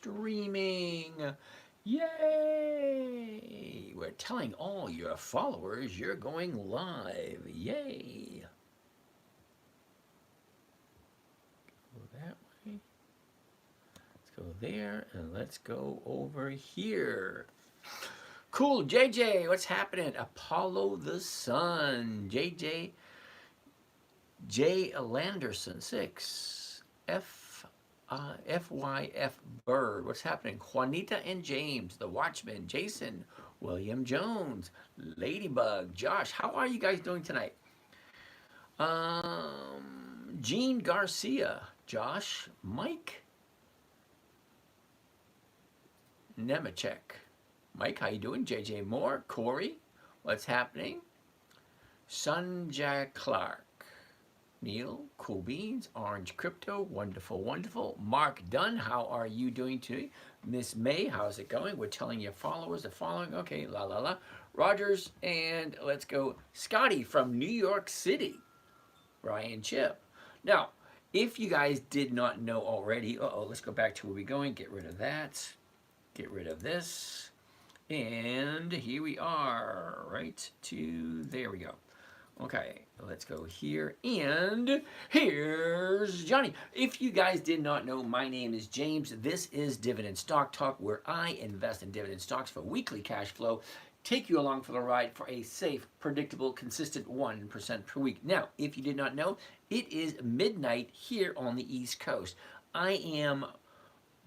streaming. Yay! We're telling all your followers you're going live. Yay! Go that way. Let's go there and let's go over here. Cool, JJ, what's happening? Apollo the Sun. JJ J. Landerson, 6. FYF Bird, what's happening? Juanita and James, The Watchman, Jason, William Jones, Ladybug, Josh, how are you guys doing tonight? Gene Garcia, Josh, Mike Nemechek. Mike, how you doing? JJ Moore, Corey, what's happening? Sunjay Clark. Neil, Cool Beans, Orange Crypto, wonderful, wonderful. Mark Dunn, how are you doing today? Miss May, how's it going? We're telling your followers the following. Okay, la la la. Rogers, and let's go. Scotty from New York City. Brian Chip. Now, if you guys did not know already, let's go back to where we're going. Get rid of that. Get rid of this. And here we are, right to, there we go. Okay, let's go here, and here's Johnny. If you guys did not know, my name is James. This is Dividend Stock Talk, where I invest in dividend stocks for weekly cash flow, take you along for the ride for a safe, predictable, consistent 1% per week. Now, if you did not know, it is midnight here on the East Coast. I am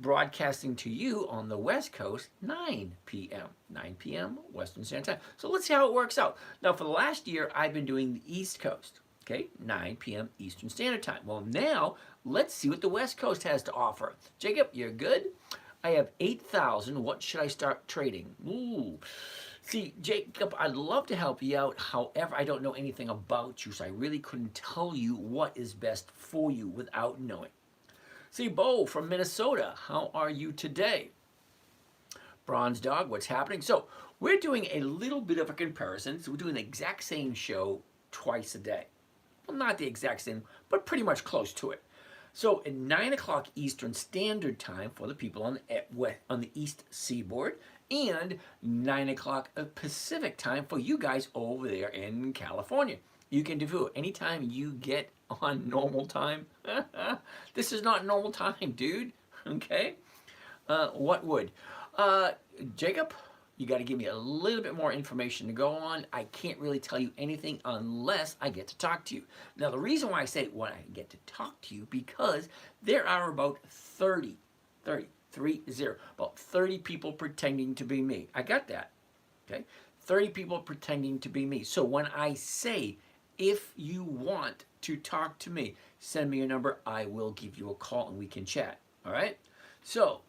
broadcasting to you on the West Coast, 9 p.m. 9 p.m. Western Standard Time. So let's see how it works out. Now, for the last year, I've been doing the East Coast, okay, 9 p.m. Eastern Standard Time. Well, now, let's see what the West Coast has to offer. Jacob, you're good? I have 8,000. What should I start trading? Ooh. See, Jacob, I'd love to help you out. However, I don't know anything about you, so I really couldn't tell you what is best for you without knowing. See, Bo from Minnesota, how are you today? Bronze Dog, what's happening? So we're doing a little bit of a comparison. So we're doing the exact same show twice a day. Well, not the exact same, but pretty much close to it. So at 9 o'clock Eastern Standard Time for the people on the East Seaboard, and 9 o'clock Pacific Time for you guys over there in California. You can do it anytime you get on normal time. This is not normal time, dude. Okay? What would? Jacob, you got to give me a little bit more information to go on. I can't really tell you anything unless I get to talk to you. Now, the reason why I say when I get to talk to you, because there are about 30 people pretending to be me. I got that. Okay? 30 people pretending to be me. So when I say, if you want to talk to me, send me your number. I will give you a call and we can chat. All right? So,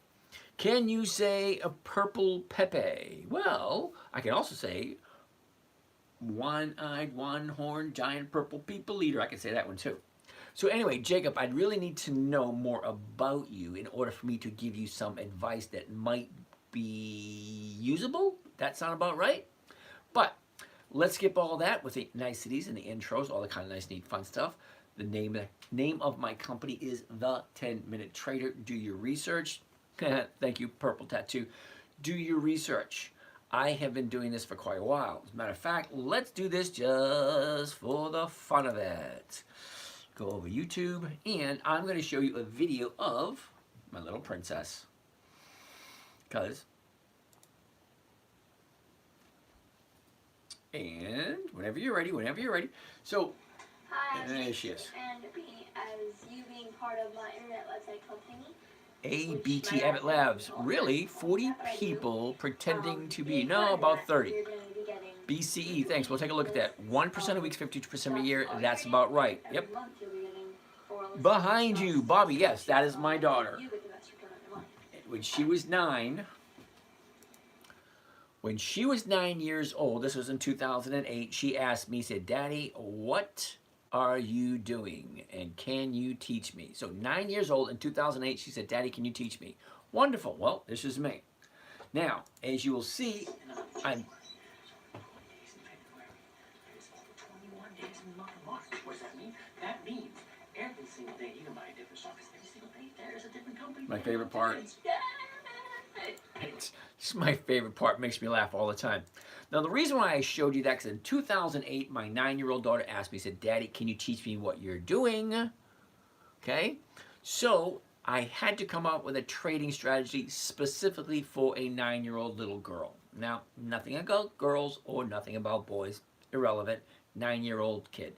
can you say a purple Pepe? Well, I can also say one-eyed, one-horned, giant purple people eater. I can say that one too. So anyway, Jacob, I'd really need to know more about you in order for me to give you some advice that might be usable. That sound about right? But let's skip all that with the niceties and the intros, all the kind of nice, neat, fun stuff. The name of my company is The 10-Minute Trader. Do your research. Thank you, Purple Tattoo. Do your research. I have been doing this for quite a while. As a matter of fact, let's do this just for the fun of it. Go over YouTube, and I'm going to show you a video of my little princess. And whenever you're ready. So, hi, there she is. And as you being part of my internet website company, ABT Abbott Labs. Really? 40 people pretending to be, no, about 30. BCE, thanks. We'll take a look at that. 1% a week, 52% a year. That's about right. Yep. Behind you, Bobby. Yes, that is my daughter. When she was 9 years old, this was in 2008, she asked me, said, Daddy, what are you doing? And can you teach me? So 9 years old in 2008, she said, Daddy, can you teach me? Wonderful. Well, this is me. Now, as you will see, I'm... That means every single day you can buy a different stock. Every single day there is a different company. My favorite part. It's my favorite part. Makes me laugh all the time. Now, the reason why I showed you that, because in 2008, my 9-year-old daughter asked me, said, Daddy, can you teach me what you're doing? Okay? So, I had to come up with a trading strategy specifically for a 9-year-old little girl. Now, nothing about girls or nothing about boys. Irrelevant. 9-year-old kid.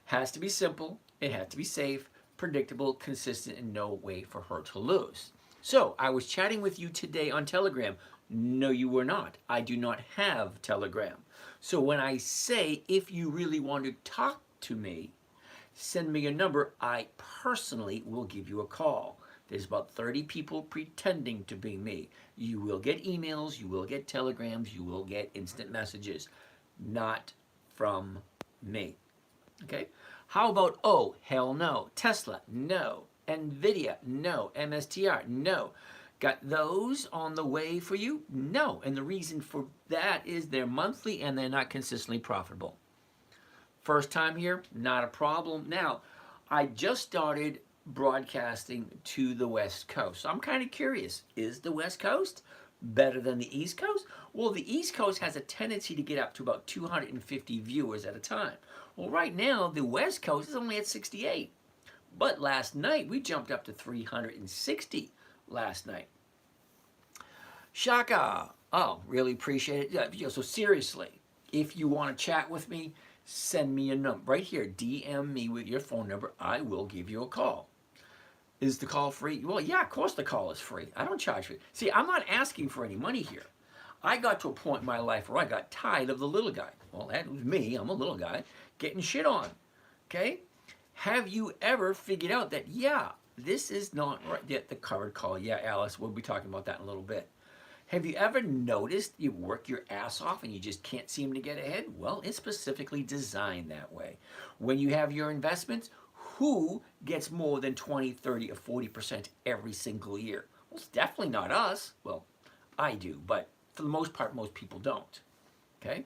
Has to be simple. It has to be safe, predictable, consistent, and no way for her to lose. So, I was chatting with you today on Telegram. No, you were not. I do not have Telegram. So, when I say, if you really want to talk to me, send me your number, I personally will give you a call. There's about 30 people pretending to be me. You will get emails, you will get telegrams, you will get instant messages. Not from me. Okay? How about, oh, hell no. Tesla, no. Nvidia, no. MSTR, no. Got those on the way for you? No. And the reason for that is they're monthly and they're not consistently profitable. First time here, not a problem. Now, I just started broadcasting to the West Coast. So I'm kind of curious, is the West Coast better than the East Coast? Well, the East Coast has a tendency to get up to about 250 viewers at a time. Well, right now, the West Coast is only at 68. But last night, we jumped up to 360 last night. Shaka. Oh, really appreciate it. Yeah, so seriously, if you want to chat with me, send me a number. Right here, DM me with your phone number. I will give you a call. Is the call free? Well, yeah, of course the call is free. I don't charge for it. See, I'm not asking for any money here. I got to a point in my life where I got tired of the little guy. Well, that was me. I'm a little guy getting shit on. Okay? Have you ever figured out that, yeah, this is not right yet the covered call? Yeah, Alice, we'll be talking about that in a little bit. Have you ever noticed you work your ass off and you just can't seem to get ahead? Well, it's specifically designed that way. When you have your investments, who gets more than 20, 30, or 40% every single year? Well, it's definitely not us. Well, I do, but for the most part, most people don't. Okay?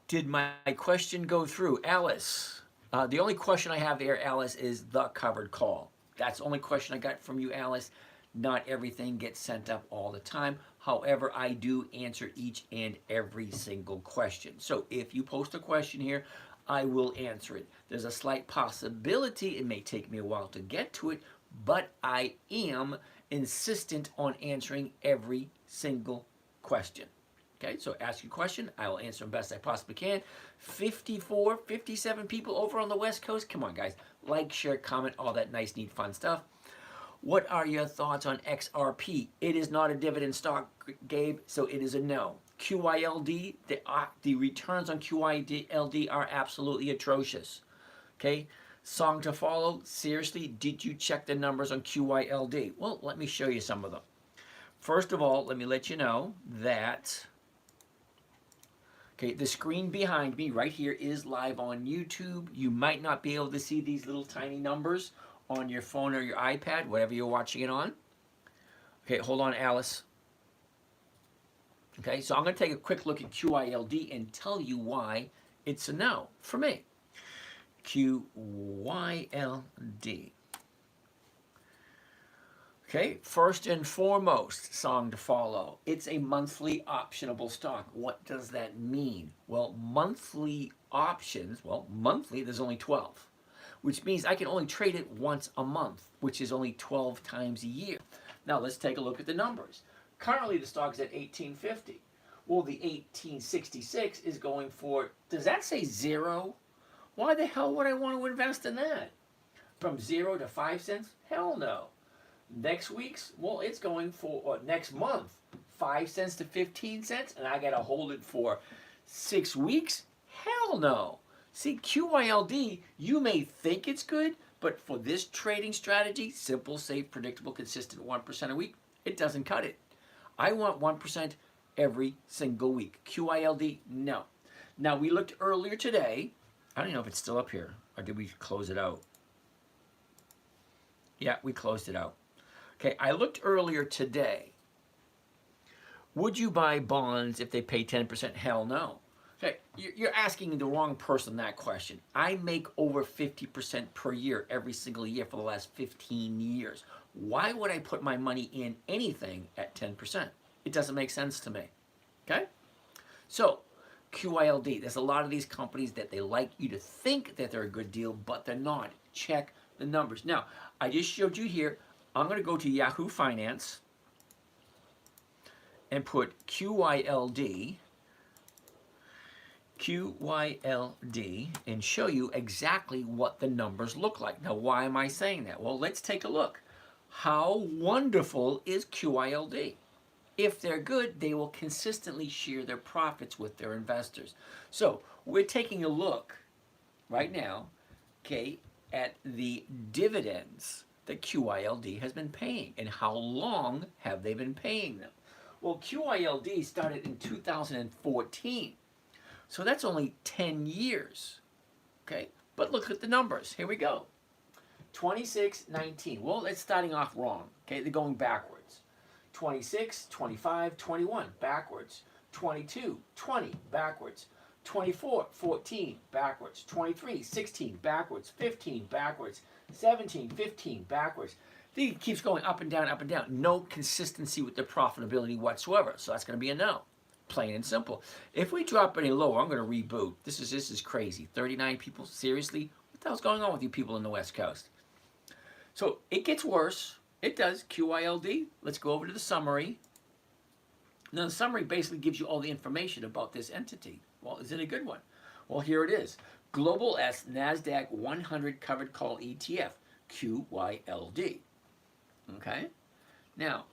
Did my question go through? Alice, the only question I have there, Alice, is the covered call. That's the only question I got from you, Alice. Not everything gets sent up all the time. However, I do answer each and every single question. So if you post a question here, I will answer it. There's a slight possibility it may take me a while to get to it, but I am insistent on answering every single question. Okay, so ask your question. I will answer them best I possibly can. 54, 57 people over on the West Coast. Come on, guys. Like, share, comment, all that nice, neat, fun stuff. What are your thoughts on XRP? It is not a dividend stock, Gabe, so it is a no. QYLD, the returns on QYLD are absolutely atrocious. Okay, song to follow. Seriously, did you check the numbers on QYLD? Well, let me show you some of them. First of all, let me let you know that, okay, the screen behind me right here is live on YouTube. You might not be able to see these little tiny numbers on your phone or your iPad, whatever you're watching it on. Okay, hold on, Alice. Okay, so I'm going to take a quick look at QYLD and tell you why it's a no for me. QYLD. Okay, first and foremost, song to follow. It's a monthly optionable stock. What does that mean? Well, monthly options, well, monthly, there's only 12. Which means I can only trade it once a month, which is only 12 times a year. Now let's take a look at the numbers. Currently the stock is at 1850. Well, the 1866 is going for, does that say zero? Why the hell would I want to invest in that? From 0 to 5 cents? Hell no. Next week's, well, it's going for, or next month, 5 cents to 15 cents, and I got to hold it for 6 weeks? Hell no. See, QYLD, you may think it's good, but for this trading strategy, simple, safe, predictable, consistent 1% a week, it doesn't cut it. I want 1% every single week. QYLD, no. Now, we looked earlier today. I don't know if it's still up here, or did we close it out? Yeah, we closed it out. Okay, I looked earlier today. Would you buy bonds if they pay 10%? Hell no. Okay, you're asking the wrong person that question. I make over 50% per year every single year for the last 15 years. Why would I put my money in anything at 10%? It doesn't make sense to me. Okay? So, QYLD, there's a lot of these companies that they like you to think that they're a good deal, but they're not. Check the numbers. Now, I just showed you here, I'm going to go to Yahoo Finance and put QYLD, and show you exactly what the numbers look like. Now, why am I saying that? Well, let's take a look. How wonderful is QYLD? If they're good, they will consistently share their profits with their investors. So we're taking a look right now, okay, at the dividends that QYLD has been paying and how long have they been paying them. Well, QYLD started in 2014, so that's only 10 years, okay? But look at the numbers. Here we go. 26, 19. Well, it's starting off wrong, okay? They're going backwards. 26, 25, 21, backwards. 22, 20, backwards. 24, 14, backwards. 23, 16, backwards. 15, backwards. 17, 15, backwards. It keeps going up and down, up and down. No consistency with the profitability whatsoever. So that's going to be a no. Plain and simple. If we drop any lower, I'm going to reboot. This is crazy. 39 people? Seriously? What the hell's going on with you people in the West Coast? So it gets worse. It does. QYLD. Let's go over to the summary. Now, the summary basically gives you all the information about this entity. Well, is it a good one? Well, here it is. Global S NASDAQ 100 Covered Call ETF, QYLD. Okay? Now,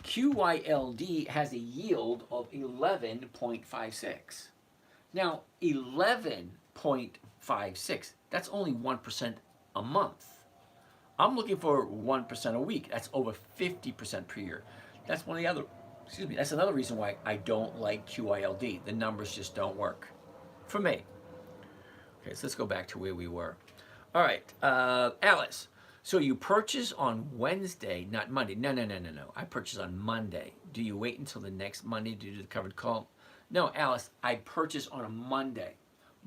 QYLD has a yield of 11.56. Now, 11.56, that's only 1% a month. I'm looking for 1% a week. That's over 50% per year. That's one of the other, that's another reason why I don't like QYLD. The numbers just don't work for me. Okay, so let's go back to where we were. All right, Alice. So you purchase on Wednesday, not Monday. No. I purchase on Monday. Do you wait until the next Monday to do the covered call? No, Alice, I purchase on a Monday.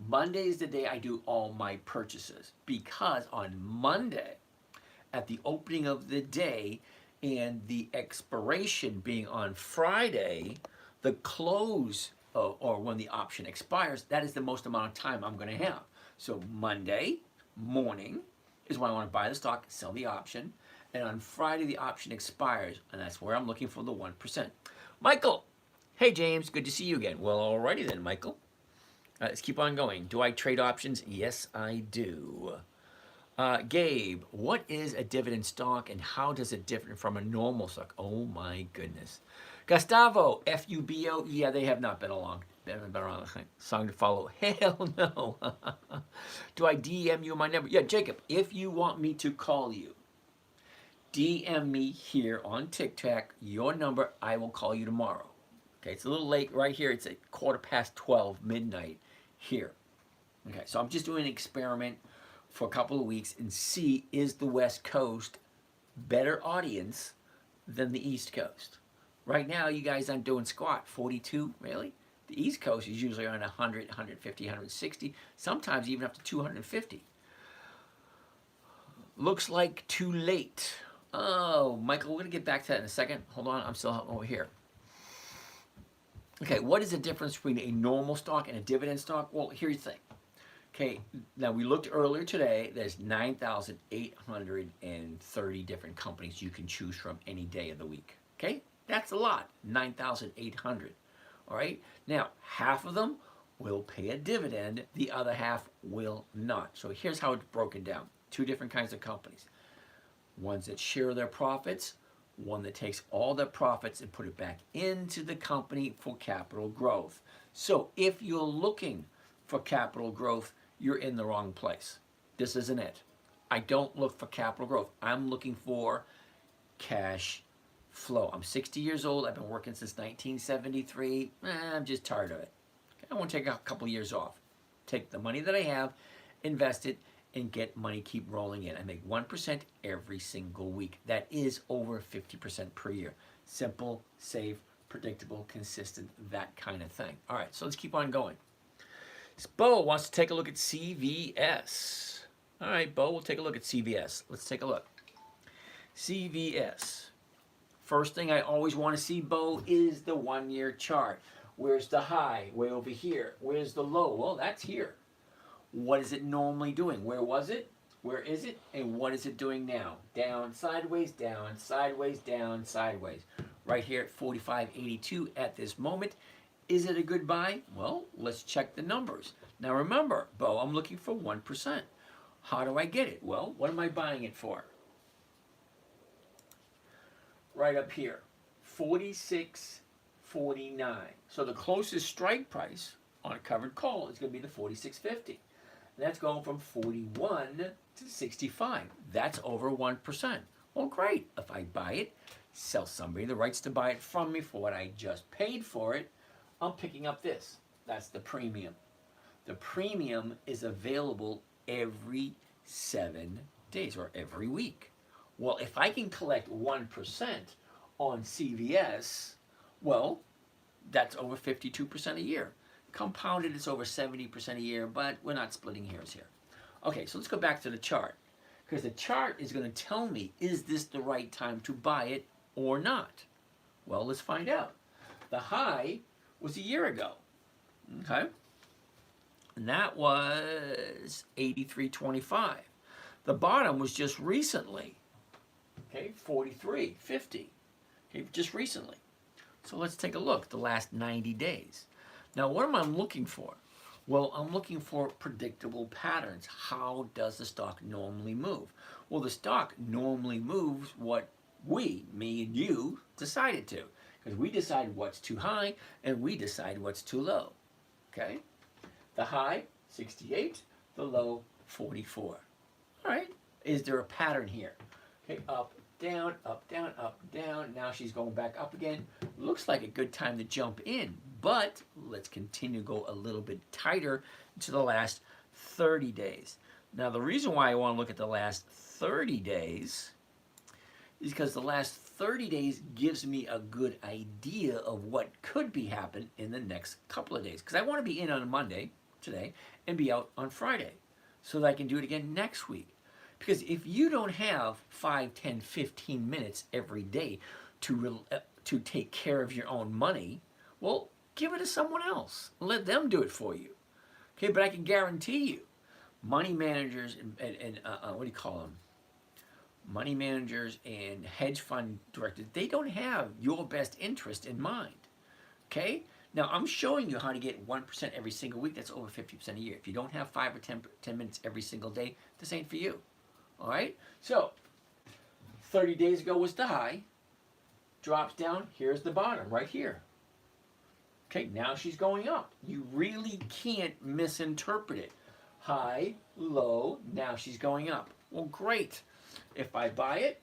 Monday is the day I do all my purchases because on Monday, at the opening of the day and the expiration being on Friday, the close or when the option expires, that is the most amount of time I'm going to have. So Monday morning is when I want to buy the stock, sell the option, and on Friday the option expires, and that's where I'm looking for the 1%. Michael, hey James, good to see you again. Well, alrighty then, Michael. Let's keep on going. Do I trade options? Yes, I do. Gabe, what is a dividend stock and how does it differ from a normal stock? Oh my goodness. Gustavo, FUBO, yeah, they have not been along. They haven't been around. Song to follow. Hell no. Do I DM you my number? Yeah, Jacob, if you want me to call you, DM me here on TikTok, your number, I will call you tomorrow. Okay, it's a little late right here. It's at 12:15 midnight here. Okay, so I'm just doing an experiment for a couple of weeks and see, is the West Coast better audience than the East Coast? Right now, you guys aren't doing squat. 42, really? The East Coast is usually around 100, 150, 160, sometimes even up to 250. Looks like too late. Oh, Michael, we're going to get back to that in a second. Hold on, I'm still over here. Okay, what is the difference between a normal stock and a dividend stock? Well, here's the thing. Okay, now we looked earlier today, there's 9,830 different companies you can choose from any day of the week. Okay, that's a lot, 9,800. All right, now half of them will pay a dividend, the other half will not. So here's how it's broken down. Two different kinds of companies. Ones that share their profits, one that takes all their profits and put it back into the company for capital growth. So if you're looking for capital growth, you're in the wrong place. This isn't it. I don't look for capital growth. I'm looking for cash flow. I'm 60 years old. I've been working since 1973. I'm just tired of it. I want to take a couple years off. Take the money that I have, invest it, and get money keep rolling in. I make 1% every single week. That is over 50% per year. Simple, safe, predictable, consistent, that kind of thing. All right, so let's keep on going. Bo wants to take a look at CVS. All right, Bo, we'll take a look at CVS. Let's take a look. CVS. First thing I always want to see, Bo, is the 1-year chart. Where's the high? Way over here. Where's the low? Well, that's here. What is it normally doing? Where was it? Where is it? And what is it doing now? Down, sideways, down, sideways, down, sideways. Right here at 45.82 at this moment. Is it a good buy? Well, let's check the numbers. Now remember, Bo, I'm looking for 1%. How do I get it? Well, what am I buying it for? Right up here, 46.49. So the closest strike price on a covered call is going to be the 46.50. That's going from 41 to 65. That's over 1%. Well, great. If I buy it, sell somebody the rights to buy it from me for what I just paid for it, I'm picking up this. That's the premium. The premium is available every 7 days or every week. Well, if I can collect 1% on CVS, well, that's over 52% a year. Compounded, it's over 70% a year, but we're not splitting hairs here. Okay, so let's go back to the chart. Because the chart is going to tell me, is this the right time to buy it or not? Well, let's find out. The high was a year ago. Okay? And that was 83.25. The bottom was just recently. Okay, 43.50. Okay, just recently. So let's take a look, the last 90 days. Now, what am I looking for? Well, I'm looking for predictable patterns. How does the stock normally move? Well, the stock normally moves what we, me and you, decide it to. Because we decide what's too high and we decide what's too low. Okay? The high, 68. The low, 44. All right? Is there a pattern here? Okay, up, down, up, down, up, down. Now she's going back up again. Looks like a good time to jump in. But let's continue to go a little bit tighter to the last 30 days. Now, the reason why I want to look at the last 30 days is because the last 30 days gives me a good idea of what could be happening in the next couple of days. Because I want to be in on a Monday, today, and be out on Friday so that I can do it again next week. Because if you don't have 5, 10, 15 minutes every day to take care of your own money, well, give it to someone else. Let them do it for you. Okay, but I can guarantee you, money managers and what do you call them? Money managers and hedge fund directors, they don't have your best interest in mind. Okay? Now, I'm showing you how to get 1% every single week. That's over 50% a year. If you don't have 5 or 10 minutes every single day, this ain't for you. All right? So, 30 days ago was the high. Drops down. Here's the bottom right here. Okay, now she's going up. You really can't misinterpret it. High, low, now she's going up. Well, great. If I buy it,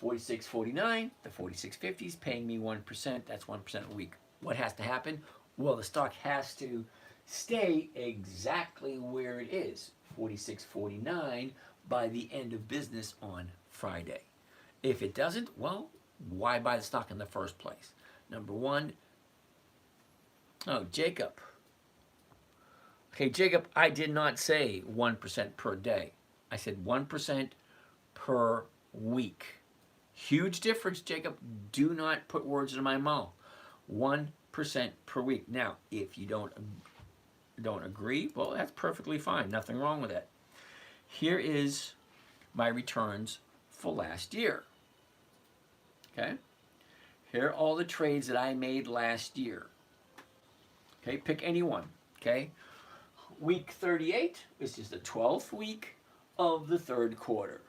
46.49, the 46.50 is paying me 1%. That's 1% a week. What has to happen? Well, the stock has to stay exactly where it is, 46.49, by the end of business on Friday. If it doesn't, well, why buy the stock in the first place? Number one, oh, Jacob. Okay, Jacob, I did not say 1% per day. I said 1% per week. Huge difference, Jacob. Do not put words in my mouth. 1% per week. Now, if you don't agree, well, that's perfectly fine. Nothing wrong with that. Here is my returns for last year. Okay? Here are all the trades that I made last year. Okay, pick any one. Okay? Week 38, this is the 12th week of the third quarter.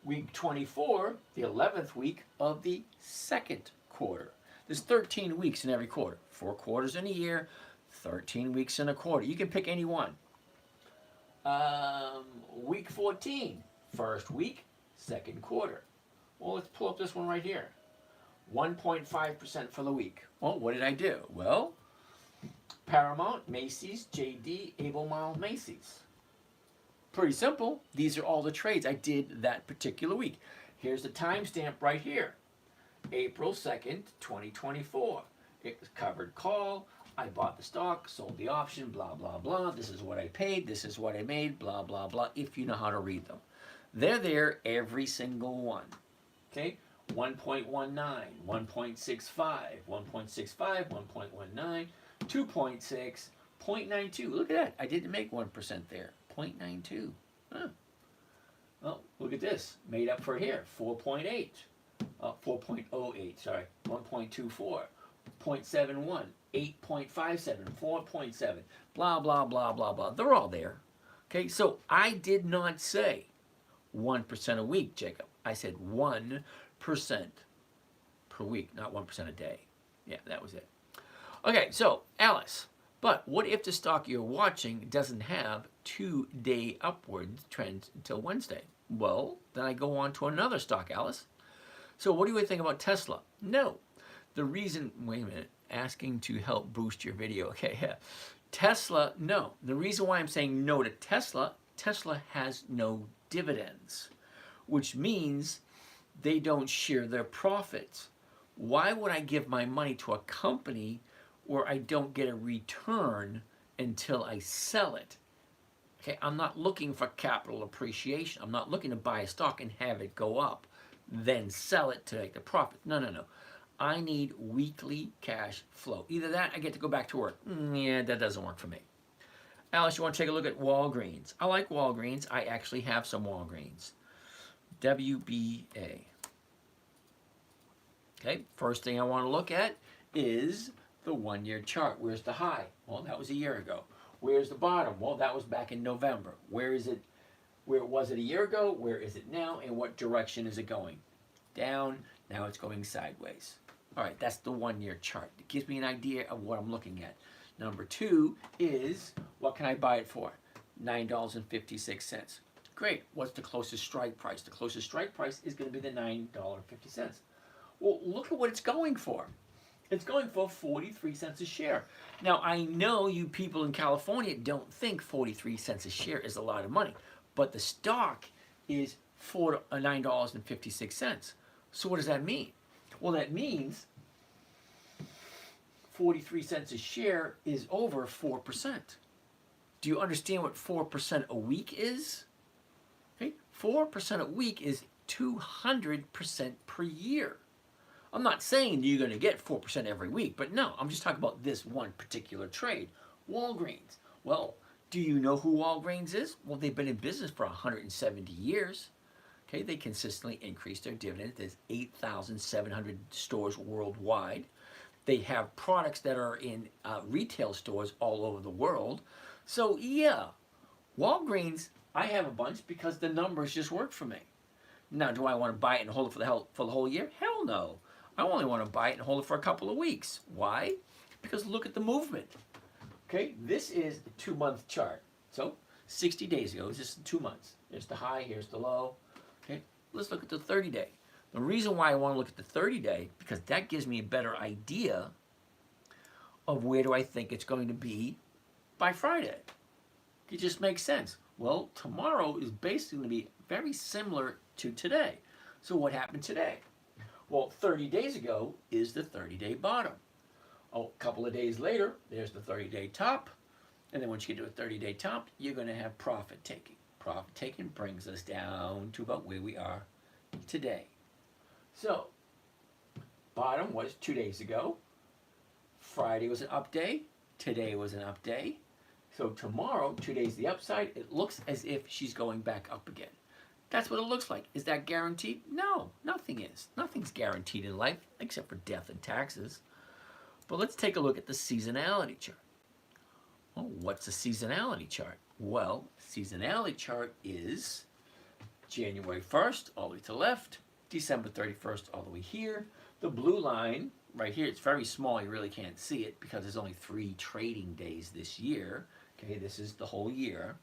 Week 24, the 11th week of the second quarter. There's 13 weeks in every quarter. 4 quarters in a year, 13 weeks in a quarter. You can pick any one. Week 14, first week, second quarter. Well, let's pull up this one right here. 1.5% for the week. Well, what did I do? Well, Paramount, Macy's, JD, Albemarle, Macy's. Pretty simple. These are all the trades I did that particular week. Here's the timestamp right here. April 2nd, 2024. It was covered call. I bought the stock, sold the option, blah, blah, blah. This is what I paid. This is what I made, blah, blah, blah, if you know how to read them. They're there, every single one. Okay? 1.19, 1.65, 1.65, 1.19, 2.6, 0.92. Look at that. I didn't make 1% there. 0.92. Huh. Well, look at this. Made up for here. 4.8. 4.08, sorry. 1.24. 0.71. 8.57. 4.7. Blah, blah, blah, blah, blah. They're all there. Okay, so I did not say 1% a week, Jacob. I said 1% per week, not 1% a day. Yeah, that was it. Okay, so Alice, but what if the stock you're watching doesn't have 2-day upward trends until Wednesday? Well, then I go on to another stock, Alice. So what do you think about Tesla? No. The reason, wait a minute, asking to help boost your video. Okay, yeah. Tesla, no. The reason why I'm saying no to Tesla, Tesla has no dividends, which means they don't share their profits. Why would I give my money to a company where I don't get a return until I sell it? Okay, I'm not looking for capital appreciation. I'm not looking to buy a stock and have it go up, then sell it to make the profit. No, no, no. I need weekly cash flow. Either that, I get to go back to work. Yeah, that doesn't work for me. Alice, you want to take a look at Walgreens? I like Walgreens. I actually have some Walgreens. WBA. Okay, first thing I want to look at is the 1-year chart. Where's the high? Well, that was a year ago. Where's the bottom? Well, that was back in November. Where is it? Where was it a year ago? Where is it now? And what direction is it going? Down. Now it's going sideways. All right, that's the 1-year chart. It gives me an idea of what I'm looking at. Number 2 is, what can I buy it for? $9.56. Great. What's the closest strike price? The closest strike price is going to be the $9.50. Well, look at what it's going for. It's going for 43 cents a share. Now, I know you people in California don't think 43 cents a share is a lot of money, but the stock is for $9.56. So what does that mean? Well, that means 43 cents a share is over 4%. Do you understand what 4% a week is? Okay, 4% a week is 200% per year. I'm not saying you're going to get 4% every week, but no, I'm just talking about this one particular trade. Walgreens. Well, do you know who Walgreens is? Well, they've been in business for 170 years. Okay, they consistently increase their dividends. There's 8,700 stores worldwide. They have products that are in retail stores all over the world. So yeah, Walgreens, I have a bunch because the numbers just work for me. Now, do I want to buy it and hold it for the whole year? Hell no. I only want to buy it and hold it for a couple of weeks. Why? Because look at the movement. Okay, this is the 2-month chart. So 60 days ago, this is 2 months. Here's the high, here's the low. Okay, let's look at the 30-day. The reason why I want to look at the 30-day, because that gives me a better idea of where do I think it's going to be by Friday. It just makes sense. Well, tomorrow is basically going to be very similar to today. So what happened today? Well, 30 days ago is the 30-day bottom. A couple of days later, there's the 30-day top. And then once you get to a 30-day top, you're going to have profit taking. Profit taking brings us down to about where we are today. So, bottom was 2 days ago. Friday was an up day. Today was an up day. So tomorrow, 2 days the upside, it looks as if she's going back up again. That's what it looks like. Is that guaranteed? No, nothing is. Nothing's guaranteed in life except for death and taxes. But let's take a look at the seasonality chart. Well, what's a seasonality chart? Well, seasonality chart is January 1st all the way to the left, December 31st all the way here. The blue line right here, it's very small, you really can't see it because there's only 3 trading days this year. Okay, this is the whole year.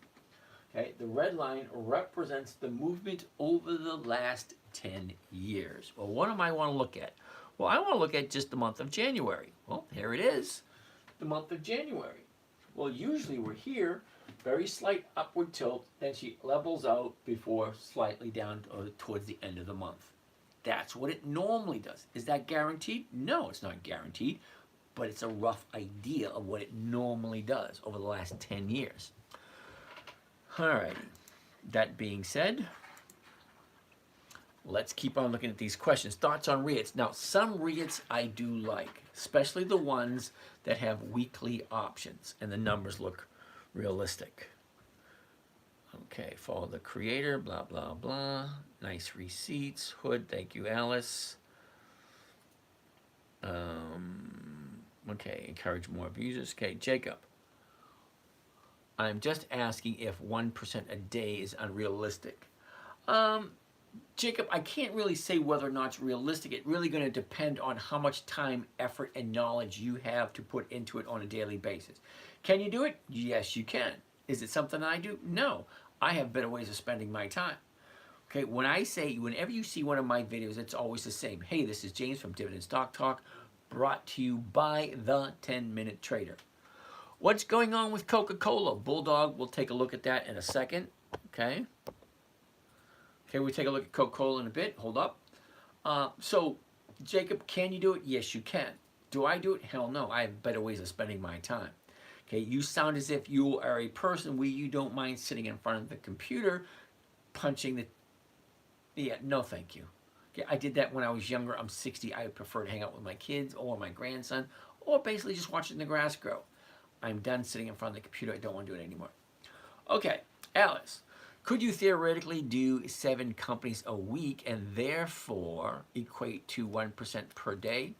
Okay, the red line represents the movement over the last 10 years. Well, what do I want to look at? Well, I want to look at just the month of January. Well, here it is, the month of January. Well, usually we're here, very slight upward tilt, then she levels out before slightly down towards the end of the month. That's what it normally does. Is that guaranteed? No, it's not guaranteed. but it's a rough idea of what it normally does over the last 10 years. All righty. That being said, let's keep on looking at these questions. Thoughts on REITs. Now, some REITs I do like, especially the ones that have weekly options and the numbers look realistic. Okay, follow the creator, blah, blah, blah. Nice receipts. Hood, thank you, Alice. Okay, encourage more users. Okay, Jacob. I'm just asking if 1% a day is unrealistic. Jacob, I can't really say whether or not it's realistic. It's really going to depend on how much time, effort, and knowledge you have to put into it on a daily basis. Can you do it? Yes, you can. Is it something I do? No. I have better ways of spending my time. Okay, when I say, whenever you see one of my videos, it's always the same. Hey, this is James from Dividend Stock Talk, brought to you by the 10-Minute Trader. What's going on with Coca-Cola? Bulldog, we'll take a look at that in a second. Okay. Okay, we'll take a look at Coca-Cola in a bit. Hold up. So, Jacob, can you do it? Yes, you can. Do I do it? Hell no. I have better ways of spending my time. Okay, you sound as if you are a person where you don't mind sitting in front of the computer, punching the... Yeah, no thank you. Okay, I did that when I was younger. I'm 60. I would prefer to hang out with my kids or my grandson, or basically just watching the grass grow. I'm done sitting in front of the computer. I don't want to do it anymore. Okay, Alice. Could you theoretically do 7 companies a week and therefore equate to 1% per day?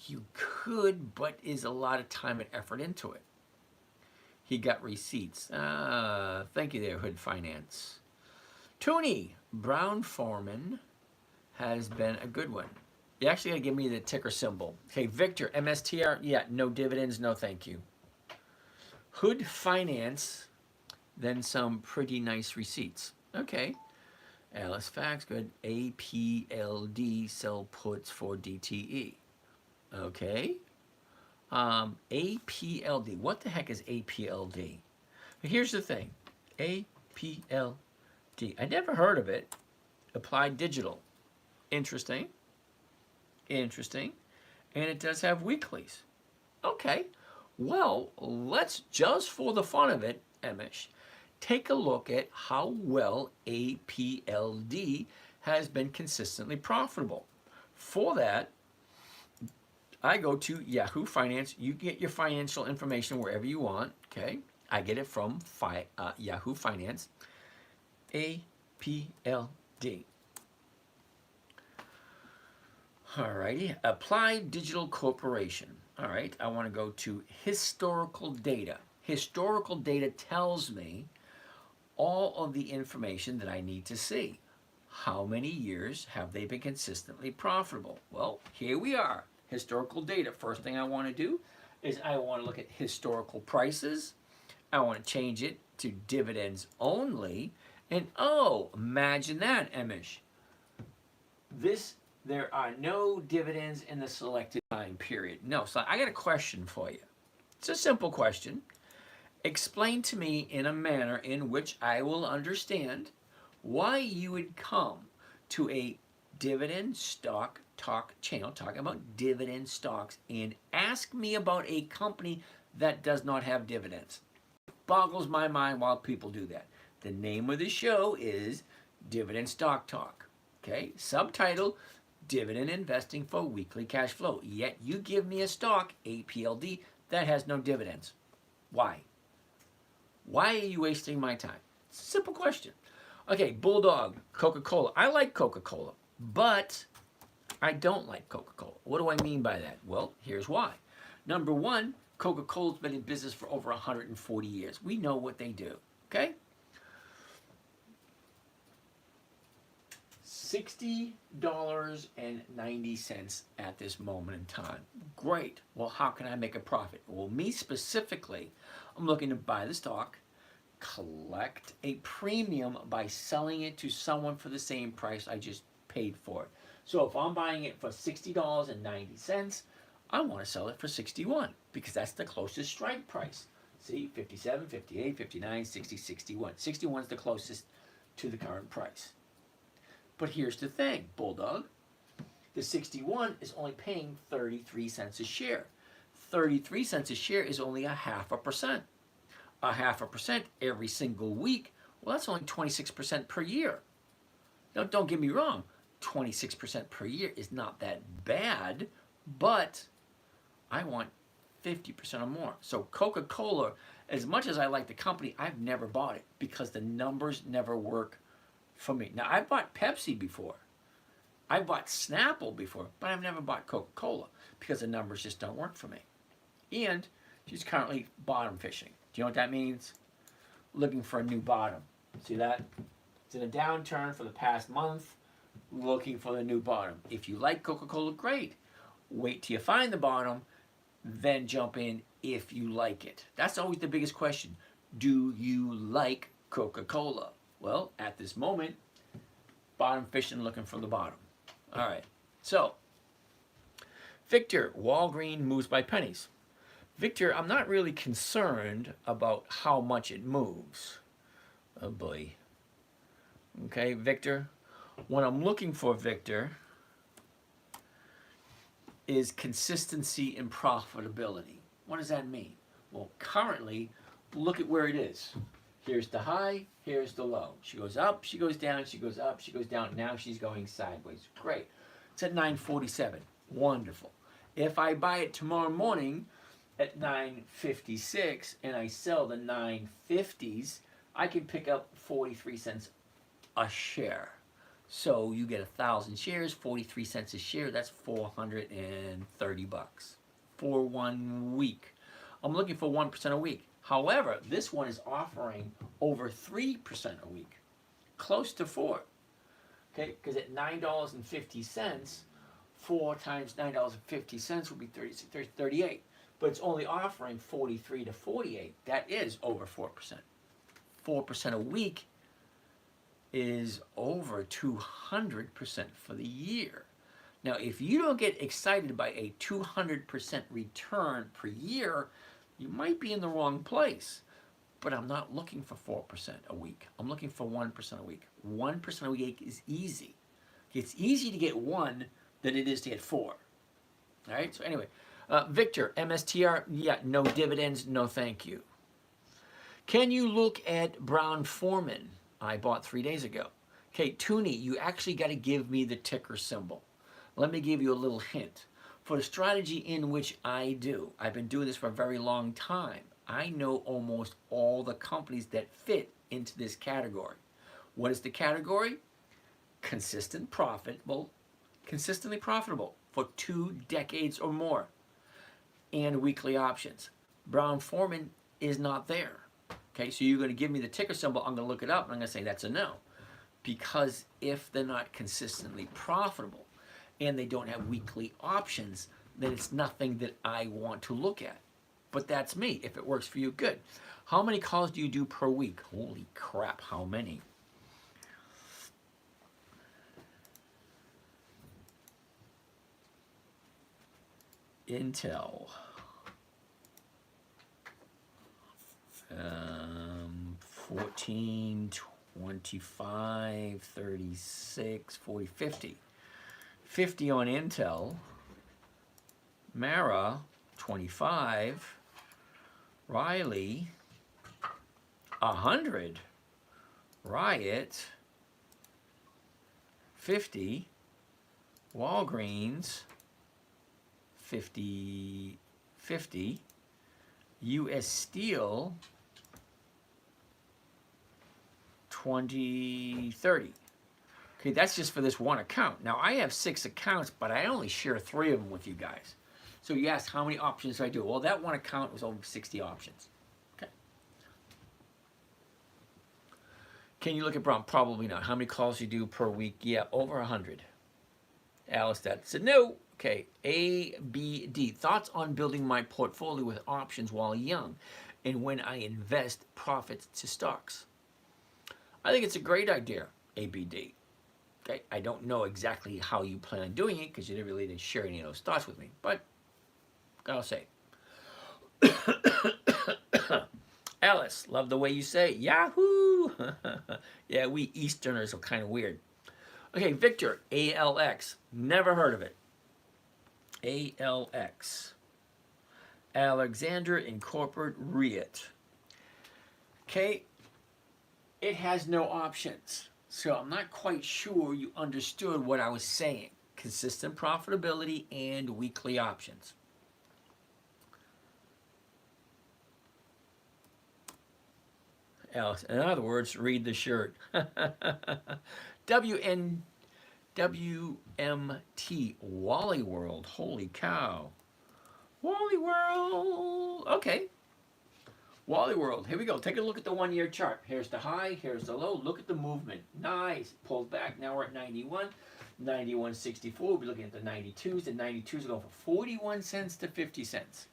You could, but is a lot of time and effort into it. He got receipts. Thank you there, Hood Finance. Tony Brown Foreman has been a good one. You actually got to give me the ticker symbol. Okay, Victor, MSTR, yeah, no dividends, no thank you. Hood Finance, then some pretty nice receipts. Okay. Alice Facts, good. APLD, sell puts for DTE. Okay. APLD. What the heck is APLD? Here's the thing. APLD. I never heard of it. Applied Digital. Interesting. Interesting. And it does have weeklies. Okay. Well, let's just for the fun of it, Emish, take a look at how well APLD has been consistently profitable. For that, I go to Yahoo Finance. You get your financial information wherever you want, okay? I get it from Yahoo Finance. APLD. Alrighty, Applied Digital Corporation. All right, I want to go to historical data. Historical data tells me all of the information that I need to see. How many years have they been consistently profitable? Well, here we are. Historical data. First thing I want to do is I want to look at historical prices. I want to change it to dividends only. And oh, imagine that, Emish. There are no dividends in the selected time period. No, so I got a question for you. It's a simple question. Explain to me in a manner in which I will understand why you would come to a Dividend Stock Talk channel talking about dividend stocks and ask me about a company that does not have dividends. It boggles my mind while people do that. The name of the show is Dividend Stock Talk. Okay, subtitle, Dividend Investing for Weekly Cash Flow. Yet you give me a stock, APLD, that has no dividends. Why? Why are you wasting my time? It's a simple question. Okay, Bulldog, Coca-Cola. I like Coca-Cola, but I don't like Coca-Cola. What do I mean by that? Well, here's why. Number one, Coca-Cola's been in business for over 140 years. We know what they do, okay? $60.90 at this moment in time. Great. Well, how can I make a profit? Well, me specifically, I'm looking to buy the stock, collect a premium by selling it to someone for the same price I just paid for it. So if I'm buying it for $60.90, I want to sell it for $61 because that's the closest strike price. See, 57, 58, 59, 60, 61. 61 is the closest to the current price. But here's the thing, Bulldog. The 61 is only paying 33 cents a share. 33 cents a share is only a half a percent. A half a percent every single week, well, that's only 26% per year. Now, don't get me wrong, 26% per year is not that bad, but I want 50% or more. So Coca-Cola, as much as I like the company, I've never bought it because the numbers never work for me. Now, I've bought Pepsi before. I bought Snapple before, but I've never bought Coca-Cola because the numbers just don't work for me. And she's currently bottom fishing. Do you know what that means? Looking for a new bottom. See that? It's in a downturn for the past month, looking for the new bottom. If you like Coca-Cola, great. Wait till you find the bottom, then jump in if you like it. That's always the biggest question. Do you like Coca-Cola? Well, at this moment, bottom fishing, looking for the bottom. All right. So, Victor, Walgreen moves by pennies. Victor, I'm not really concerned about how much it moves. Oh boy. Okay, Victor. What I'm looking for, Victor, is consistency and profitability. What does that mean? Well, currently, look at where it is. Here's the high, here's the low. She goes up, she goes down, she goes up, she goes down. Now she's going sideways. Great. It's at 947. Wonderful. If I buy it tomorrow morning at 956 and I sell the 950s, I can pick up 43 cents a share. So you get 1,000 shares, 43 cents a share. That's $430 for 1 week. I'm looking for 1% a week. However, this one is offering over 3% a week, close to 4. Okay, because at $9.50, 4 times $9.50 would be 38. But it's only offering 43 to 48. That is over 4%. 4% a week is over 200% for the year. Now, if you don't get excited by a 200% return per year, you might be in the wrong place. But I'm not looking for 4% a week. I'm looking for 1% a week. 1% a week is easy. It's easy to get 1 than it is to get 4. All right, so anyway, Victor, MSTR, yeah, no dividends, no thank you. Can you look at Brown-Forman? I bought 3 days ago. Okay, Toonie, you actually got to give me the ticker symbol. Let me give you a little hint. For the strategy in which I do, I've been doing this for a very long time. I know almost all the companies that fit into this category. What is the category? Consistently profitable for 2 decades or more, and weekly options. Brown-Forman is not there. Okay, so you're going to give me the ticker symbol, I'm going to look it up, and I'm going to say that's a no. Because if they're not consistently profitable and they don't have weekly options, then it's nothing that I want to look at. But that's me. If it works for you, good. How many calls do you do per week? Holy crap, how many? Intel. 14, 25, 36, 40, 50. 50 on Intel. Mara, 25. Riley, 100. Riot, 50. Walgreens, 50. US Steel, 20, 30. Okay, that's just for this one account. Now, I have 6 accounts, but I only share 3 of them with you guys. So you ask, how many options do I do? Well, that one account was over 60 options. Okay. Can you look at Brown? Probably not. How many calls you do per week? Yeah, over 100. Alice, that's a no. Okay, A, B, D. Thoughts on building my portfolio with options while young and when I invest profits to stocks? I think it's a great idea, A, B, D. Okay, I don't know exactly how you plan on doing it because you didn't really share any of those thoughts with me, but I'll say. Alice, love the way you say Yahoo! Yeah, we Easterners are kind of weird. Okay, Victor, ALX. Never heard of it. ALX. Alexander Incorporated REIT. Okay, it has no options. So I'm not quite sure you understood what I was saying. Consistent profitability and weekly options. Alex, in other words, read the shirt. WN WMT Wally World. Holy cow. Wally World. Okay. Wally World. Here we go. Take a look at the 1 year chart. Here's the high. Here's the low. Look at the movement. Nice. Pulled back. Now we're at 91. 91.64. We'll be looking at the 92s. The 92s are going from 41 cents to 50 cents.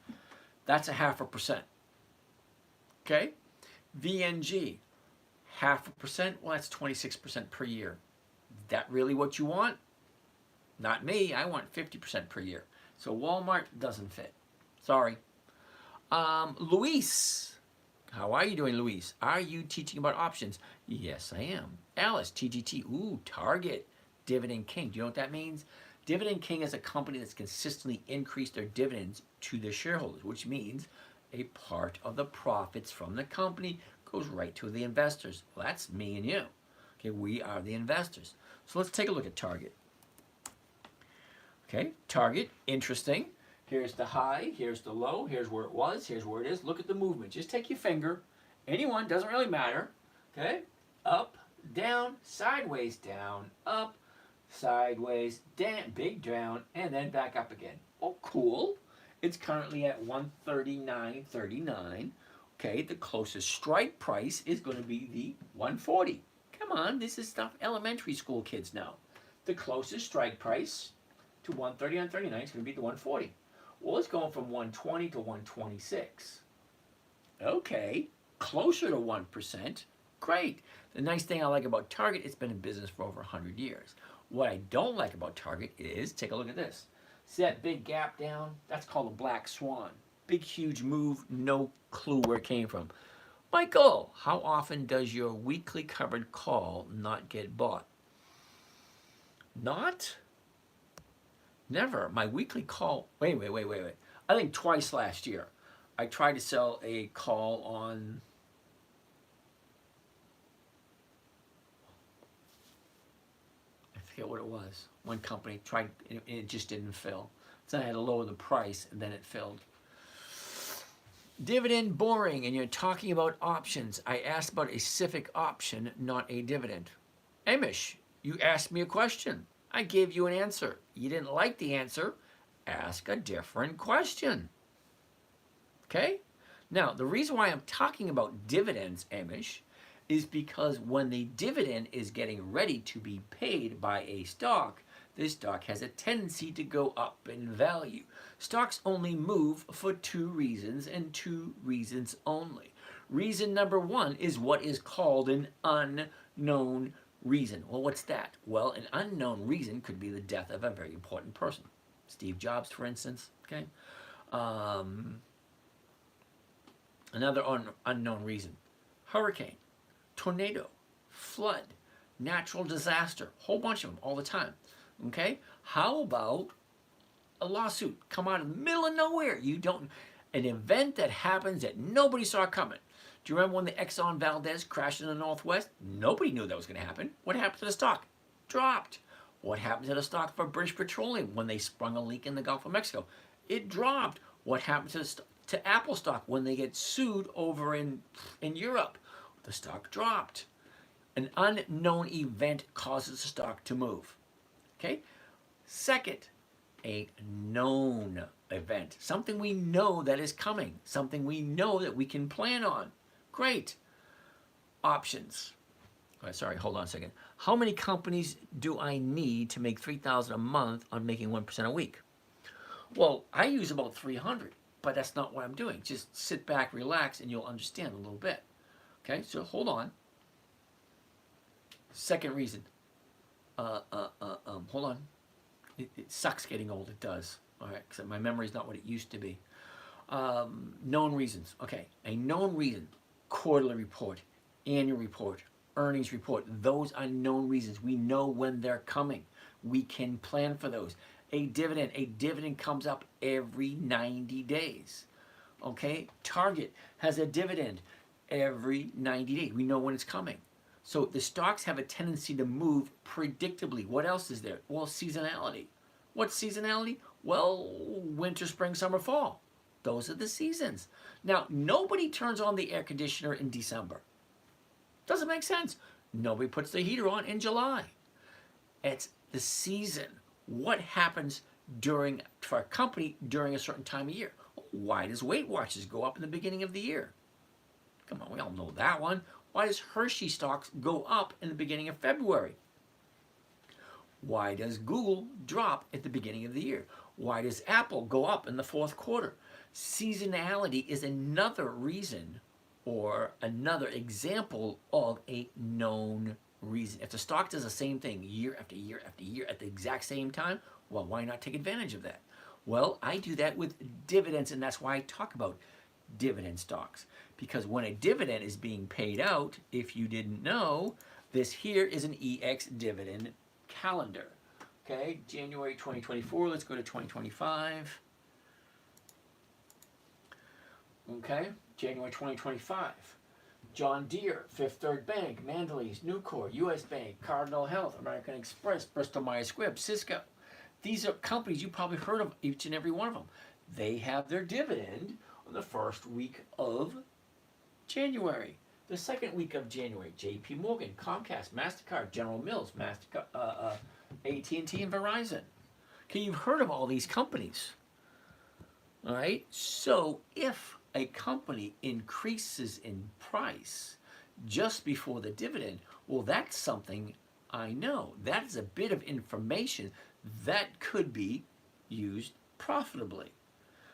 That's a 0.5%. Okay. VNG. 0.5%. Well, that's 26% per year. Is that really what you want? Not me. I want 50% per year. So Walmart doesn't fit. Sorry. Luis. How are you doing, Luis? Are you teaching about options? Yes, I am. Alice, TGT. Ooh, Target. Dividend King. Do you know what that means? Dividend King is a company that's consistently increased their dividends to their shareholders, which means a part of the profits from the company goes right to the investors. Well, that's me and you. Okay, we are the investors. So let's take a look at Target. Okay, Target, interesting. Here's the high, here's the low, here's where it was, here's where it is. Look at the movement. Just take your finger. Anyone, doesn't really matter. Okay, up, down, sideways down, up, sideways, down, big down, and then back up again. Oh, cool. It's currently at 139.39. Okay, the closest strike price is going to be the 140. Come on, this is stuff elementary school kids know. The closest strike price to 139.39 is going to be the 140. Well, it's going from 120 to 126. Okay, closer to 1%. Great. The nice thing I like about Target, it's been in business for over 100 years. What I don't like about Target is, take a look at this. See that big gap down? That's called a black swan. Big, huge move, no clue where it came from. Michael, how often does your weekly covered call not get bought? Not? Never. My weekly call, wait. I think twice last year. I tried to sell a call on, I forget what it was. One company tried, and it just didn't fill. So I had to lower the price, and then it filled. Dividend boring, and you're talking about options. I asked about a specific option, not a dividend. Amish, you asked me a question. I gave you an answer. You didn't like the answer. Ask a different question. Okay? Now, the reason why I'm talking about dividends, Amish, is because when the dividend is getting ready to be paid by a stock, this stock has a tendency to go up in value. Stocks only move for two reasons, and two reasons only. Reason number one is what is called an unknown reason. Well, what's that? Well, an unknown reason could be the death of a very important person. Steve Jobs, for instance. Okay. Another unknown reason. Hurricane, tornado, flood, natural disaster. Whole bunch of them all the time. Okay? How about a lawsuit come out of the middle of nowhere? You don't, an event that happens that nobody saw coming. Do you remember when the Exxon Valdez crashed in the Northwest? Nobody knew that was going to happen. What happened to the stock? Dropped. What happened to the stock for British Petroleum when they sprung a leak in the Gulf of Mexico? It dropped. What happened to Apple stock when they get sued over in Europe? The stock dropped. An unknown event causes the stock to move. Okay? Second, a known event. Something we know that is coming. Something we know that we can plan on. Great. Options. Oh, sorry, hold on a second. How many companies do I need to make $3,000 a month on making 1% a week? Well, I use about 300, but that's not what I'm doing. Just sit back, relax, and you'll understand a little bit. Okay, so hold on. Second reason. Hold on. It sucks getting old, it does. All right, because my memory is not what it used to be. Known reasons. Okay, a known reason. Quarterly report, annual report, earnings report. Those are known reasons. We know when they're coming. We can plan for those. A dividend comes up every 90 days. Okay? Target has a dividend every 90 days. We know when it's coming. So the stocks have a tendency to move predictably. What else is there? Well, seasonality. What's seasonality? Well, winter, spring, summer, fall. Those are the seasons. Now, nobody turns on the air conditioner in December. Doesn't make sense. Nobody puts the heater on in July. It's the season. What happens for a company during a certain time of year? Why does Weight Watchers go up in the beginning of the year? Come on, we all know that one. Why does Hershey stocks go up in the beginning of February? Why does Google drop at the beginning of the year? Why does Apple go up in the fourth quarter? Seasonality is another reason or another example of a known reason. If the stock does the same thing year after year after year at the exact same time, well, why not take advantage of that? Well, I do that with dividends, and that's why I talk about dividend stocks. Because when a dividend is being paid out, if you didn't know, this here is an EX dividend calendar. Okay, January 2024, let's go to 2025. Okay, January 2025. John Deere, Fifth Third Bank, Mandalay, Nucor, U.S. Bank, Cardinal Health, American Express, Bristol Myers Squibb, Cisco. These are companies you probably heard of, each and every one of them. They have their dividend on the first week of January. The second week of January, J.P. Morgan, Comcast, MasterCard, General Mills, AT&T, and Verizon. Okay, you've heard of all these companies. All right, so if a company increases in price just before the dividend, well, that's something I know. That is a bit of information that could be used profitably.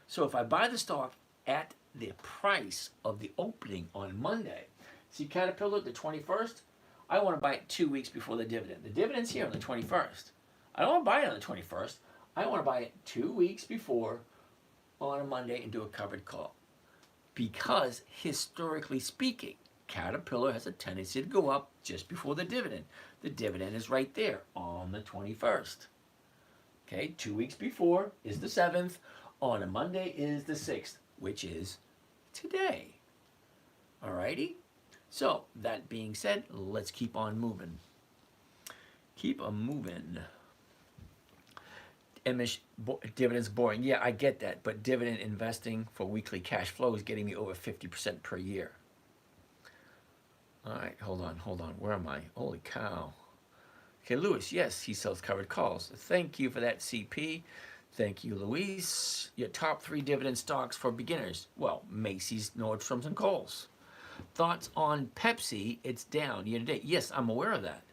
So if I buy the stock at the price of the opening on Monday, see Caterpillar the 21st, I want to buy it 2 weeks before the dividend. The dividend's here on the 21st. I don't want to buy it on the 21st. I want to buy it 2 weeks before on a Monday and do a covered call. Because historically speaking, Caterpillar has a tendency to go up just before the dividend. The dividend is right there on the 21st. Okay, 2 weeks before is the 7th. On a Monday is the 6th, which is today. Alrighty? So, that being said, let's keep on moving. Keep on moving. Dividends boring. Yeah, I get that, but dividend investing for weekly cash flow is getting me over 50% per year. All right, hold on. Where am I? Holy cow. Okay, Louis, yes, he sells covered calls. Thank you for that, CP. Thank you, Luis. Your top 3 dividend stocks for beginners. Well, Macy's, Nordstrom's, and Kohl's. Thoughts on Pepsi? It's down year to date. Yes, I'm aware of that.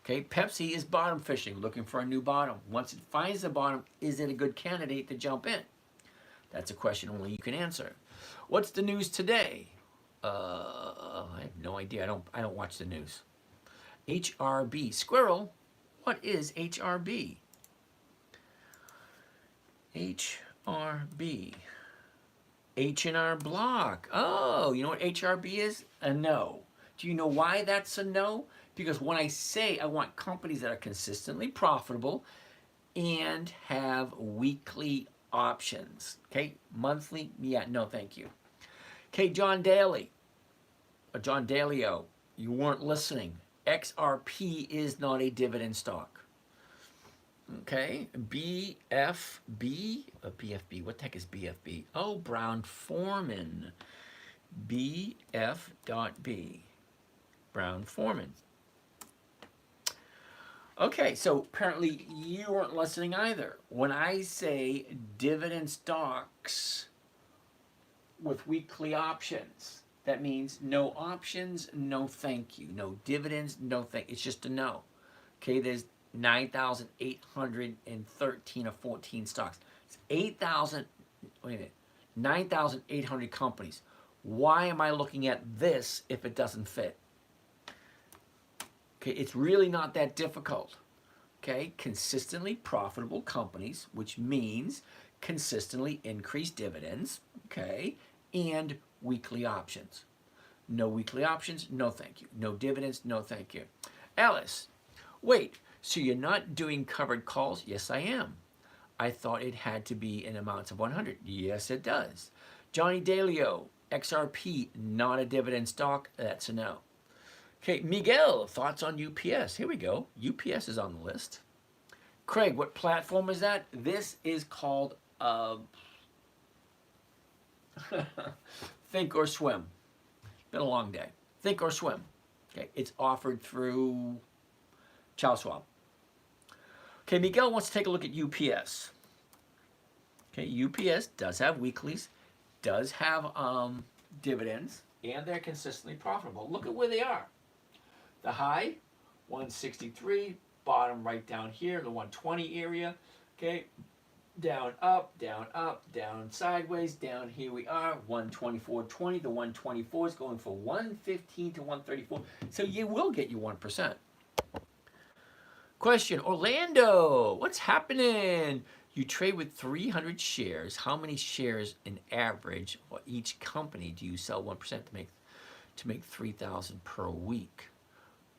Okay, Pepsi is bottom fishing, looking for a new bottom. Once it finds the bottom, is it a good candidate to jump in? That's a question only you can answer. What's the news today? I have no idea. I don't watch the news. HRB. Squirrel, what is HRB? HRB. H&R Block. Oh, you know what HRB is? A no. Do you know why that's a no? Because when I say I want companies that are consistently profitable and have weekly options, okay? Monthly, yeah, no, thank you. Okay, John Daly, or John Dalio, you weren't listening. XRP is not a dividend stock. Okay, BFB, what the heck is BFB? Oh, Brown-Forman, BF.B, Brown-Forman. Okay, so apparently you weren't listening either. When I say dividend stocks with weekly options, that means no options, no thank you. No dividends, no thank you. It's just a no. Okay, there's 9,813 or 14 stocks. It's 9,800 companies. Why am I looking at this if it doesn't fit? Okay, it's really not that difficult. Okay, consistently profitable companies, which means consistently increased dividends, okay, and weekly options. No weekly options, no thank you. No dividends, no thank you. Alice, wait, so you're not doing covered calls? Yes, I am. I thought it had to be in amounts of 100. Yes, it does. Johnny Dalio, XRP, not a dividend stock. That's a no. Okay, Miguel, thoughts on UPS? Here we go. UPS is on the list. Craig, what platform is that? This is called Think or Swim. Been a long day. Think or Swim. Okay, it's offered through Charles Schwab. Okay, Miguel wants to take a look at UPS. Okay, UPS does have weeklies, does have dividends, and they're consistently profitable. Look at where they are. The high, 163, bottom right down here, the 120 area. Okay, down, down, sideways, down. Here we are, 124.20. The 124 is going for 115 to 134. So you will get your 1%. Question, Orlando, what's happening? You trade with 300 shares. How many shares in average for each company do you sell 1% to make 3,000 per week?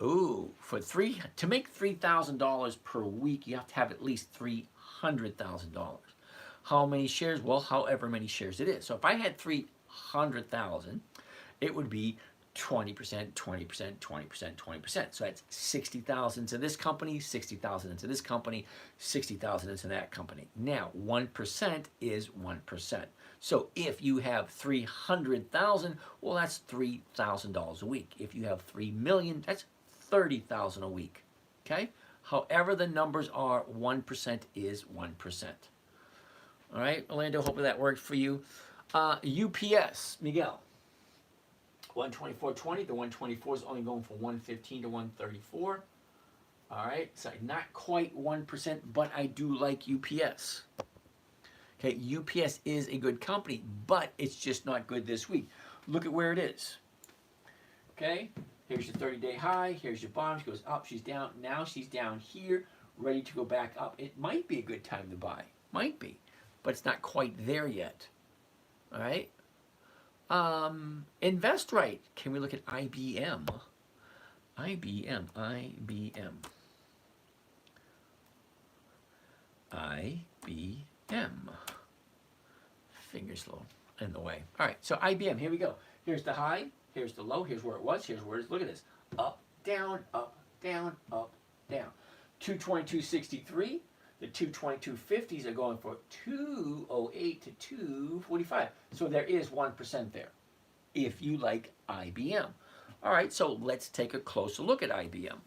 Ooh, to make $3,000 per week, you have to have at least $300,000. How many shares? Well, however many shares it is. So if I had 300,000, it would be 20%, 20%, 20%, 20%. So that's 60,000 to this company, 60,000 into this company, 60,000 into that company. Now, 1% is 1%. So if you have 300,000, well, that's $3,000 a week. If you have 3 million, that's 30,000 a week. Okay? However the numbers are, 1% is 1%. All right, Orlando, hopefully that worked for you. UPS, Miguel. 124.20. The 124 is only going for 115 to 134. All right, so not quite 1%, but I do like UPS. Okay, UPS is a good company, but it's just not good this week. Look at where it is. Okay, here's your 30-day high. Here's your bottom. She goes up. She's down. Now she's down here, ready to go back up. It might be a good time to buy. Might be, but it's not quite there yet. All right. Invest right. Can we look at IBM? IBM. Fingers low in the way. All right, so IBM, here we go. Here's the high, here's the low, here's where it was, here's where it is. Look at this. Up, down, up, down, up, down. 222.63. The 222.50s are going for 208 to 245. So there is 1% there, if you like IBM. All right, so let's take a closer look at IBM.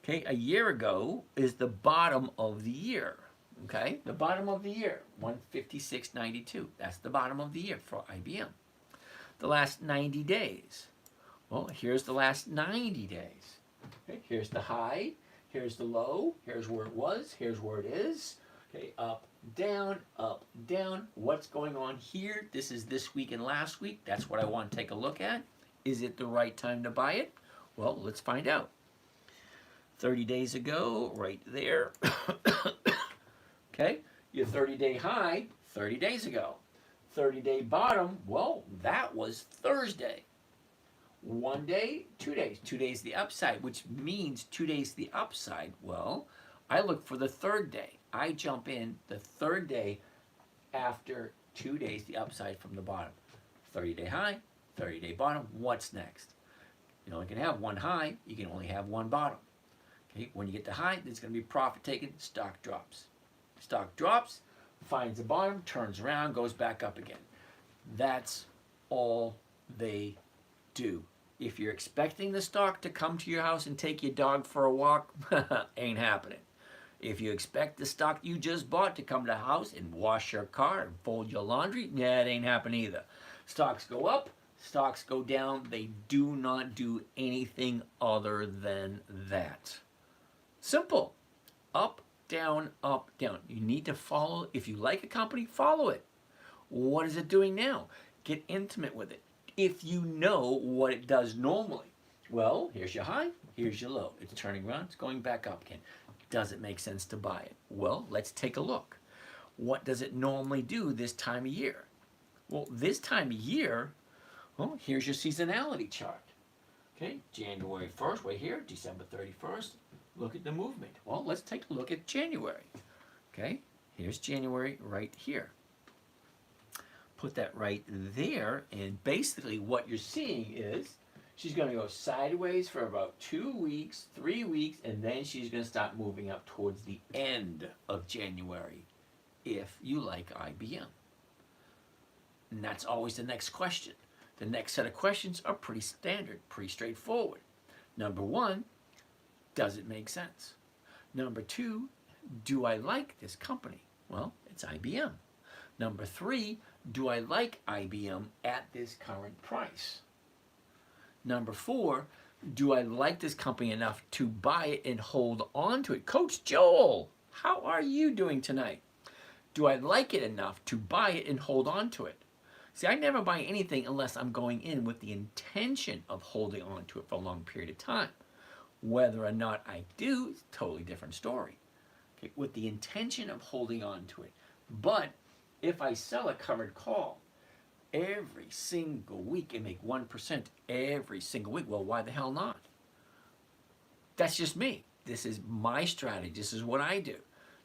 Okay, a year ago is the bottom of the year. Okay, the bottom of the year, 156.92. That's the bottom of the year for IBM. The last 90 days. Well, here's the last 90 days. Okay, here's the high. Here's the low, here's where it was, here's where it is. Okay, up, down, what's going on here? This is this week and last week. That's what I want to take a look at. Is it the right time to buy it? Well, let's find out. 30 days ago, right there. Okay, your 30-day high, 30 days ago. 30-day bottom, well, that was Thursday. 1 day, 2 days. 2 days the upside, which means 2 days the upside. Well, I look for the third day. I jump in the third day after 2 days the upside from the bottom. 30-day high, 30-day bottom. What's next? You only can have one high. You can only have one bottom. Okay, when you get to high, there's going to be profit taken. Stock drops. Stock drops, finds the bottom, turns around, goes back up again. That's all they do. If you're expecting the stock to come to your house and take your dog for a walk, ain't happening. If you expect the stock you just bought to come to the house and wash your car and fold your laundry, yeah, it ain't happening either. Stocks go up, stocks go down. They do not do anything other than that. Simple. Up, down, up, down. You need to follow. If you like a company, follow it. What is it doing now? Get intimate with it. If you know what it does normally. Well, here's your high, here's your low. It's turning around, it's going back up again. Does it make sense to buy it? Well, let's take a look. What does it normally do this time of year? Well, this time of year, Well, here's your seasonality chart. Okay, January 1st, right here, December 31st. Look at the movement. Well, let's take a look at January. Okay, here's January right here. Put that right there, and basically what you're seeing is she's going to go sideways for about 2 weeks, 3 weeks, and then she's going to start moving up towards the end of January, if you like IBM. And that's always the next question. The next set of questions are pretty standard, pretty straightforward. Number one, does it make sense? Number two, do I like this company? Well, it's IBM. Number three, do I like IBM at this current price? Number four, do I like this company enough to buy it and hold on to it? Coach Joel, how are you doing tonight? Do I like it enough to buy it and hold on to it? See, I never buy anything unless I'm going in with the intention of holding on to it for a long period of time. Whether or not I do is a totally different story. Okay, with the intention of holding on to it. But if I sell a covered call every single week and make 1% every single week, well, why the hell not? That's just me. This is my strategy. This is what I do.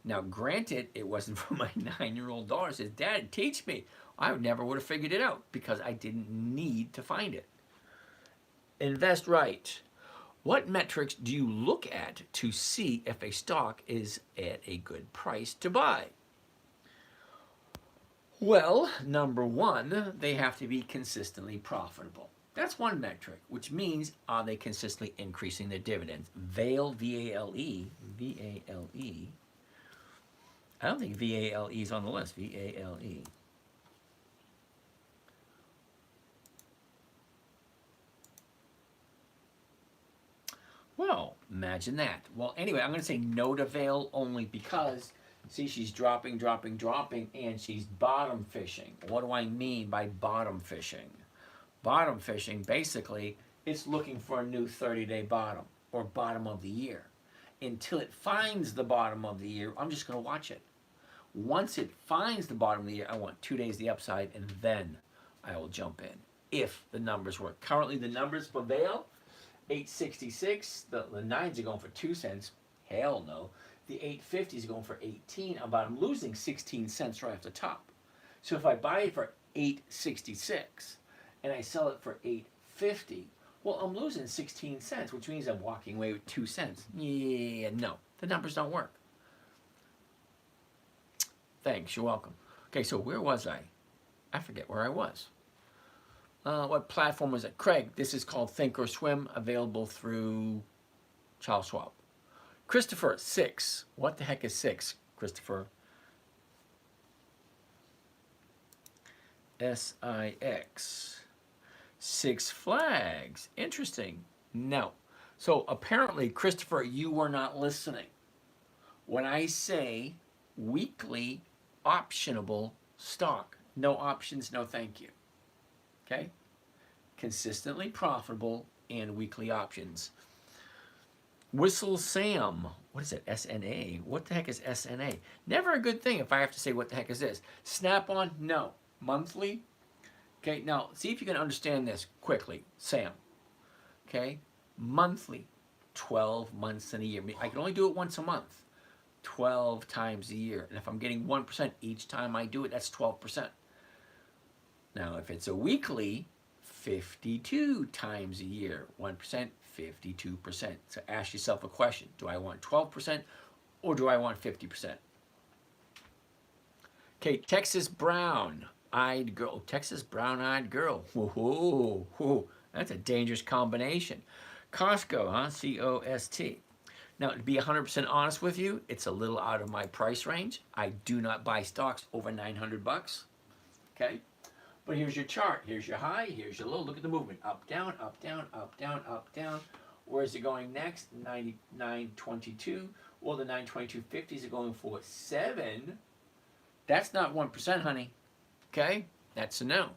Now, granted, it wasn't for my 9-year-old daughter. Says, Dad, teach me. I never would have figured it out because I didn't need to find it. Invest right. What metrics do you look at to see if a stock is at a good price to buy? Well, number one, they have to be consistently profitable. That's one metric, which means are they consistently increasing their dividends? VALE, V-A-L-E, V-A-L-E. I don't think V-A-L-E is on the list, V-A-L-E. Well, imagine that. Well, anyway, I'm going to say no to VALE only because, see, she's dropping, and she's bottom fishing. What do I mean by bottom fishing? Bottom fishing, basically, it's looking for a new 30-day bottom or bottom of the year. Until it finds the bottom of the year, I'm just going to watch it. Once it finds the bottom of the year, I want 2 days the upside, and then I will jump in if the numbers work. Currently, the numbers for VALE, 866. The 9s are going for 2 cents. Hell no. The 850s are going for 18. I'm losing 16 cents right off the top. So if I buy it for 866 and I sell it for 850, well, I'm losing 16 cents, which means I'm walking away with 2 cents. Yeah, no, the numbers don't work. Thanks, you're welcome. Okay, so where was I? I forget where I was. What platform was it? Craig, this is called Think or Swim, available through Charles Schwab. Christopher, 6. What the heck is 6, Christopher? S-I-X. Six Flags. Interesting. No. So apparently, Christopher, you were not listening. When I say weekly optionable stock, no options, no thank you. Okay? Consistently profitable and weekly options. Whistle Sam. What is it? S-N-A. What the heck is S-N-A? Never a good thing if I have to say what the heck is this. Snap-on? No. Monthly? Okay, now see if you can understand this quickly. Sam. Okay? Monthly. 12 months in a year. I can only do it once a month. 12 times a year. And if I'm getting 1% each time I do it, that's 12%. Now, if it's a weekly, 52 times a year. 1%, 52%. So ask yourself a question. Do I want 12% or do I want 50%? Okay, Texas brown-eyed girl. Texas brown-eyed girl. Whoa, whoa, that's a dangerous combination. Costco, huh? C-O-S-T. Now, to be 100% honest with you, it's a little out of my price range. I do not buy stocks over 900 bucks. Okay? But here's your chart. Here's your high. Here's your low. Look at the movement. Up, down, up, down, up, down, up, down. Where is it going next? 99.22. Well, the 922.50s are going for 7. That's not 1%, honey. Okay? That's a no.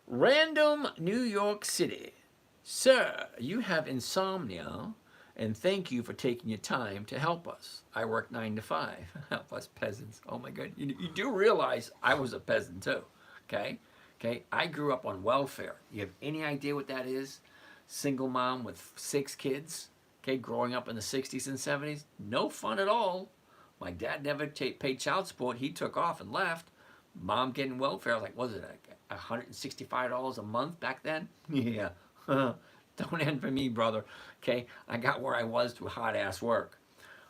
Random New York City. Sir, you have insomnia, and thank you for taking your time to help us. I work 9 to 5. Help us peasants. Oh my God. You do realize I was a peasant too. Okay? Okay, I grew up on welfare. You have any idea what that is? Single mom with 6 kids. Okay, growing up in the 60s and 70s. No fun at all. My dad never paid child support. He took off and left. Mom getting welfare. I was like, what was it, like $165 a month back then? Yeah. Don't envy me, brother. Okay, I got where I was through hard ass work.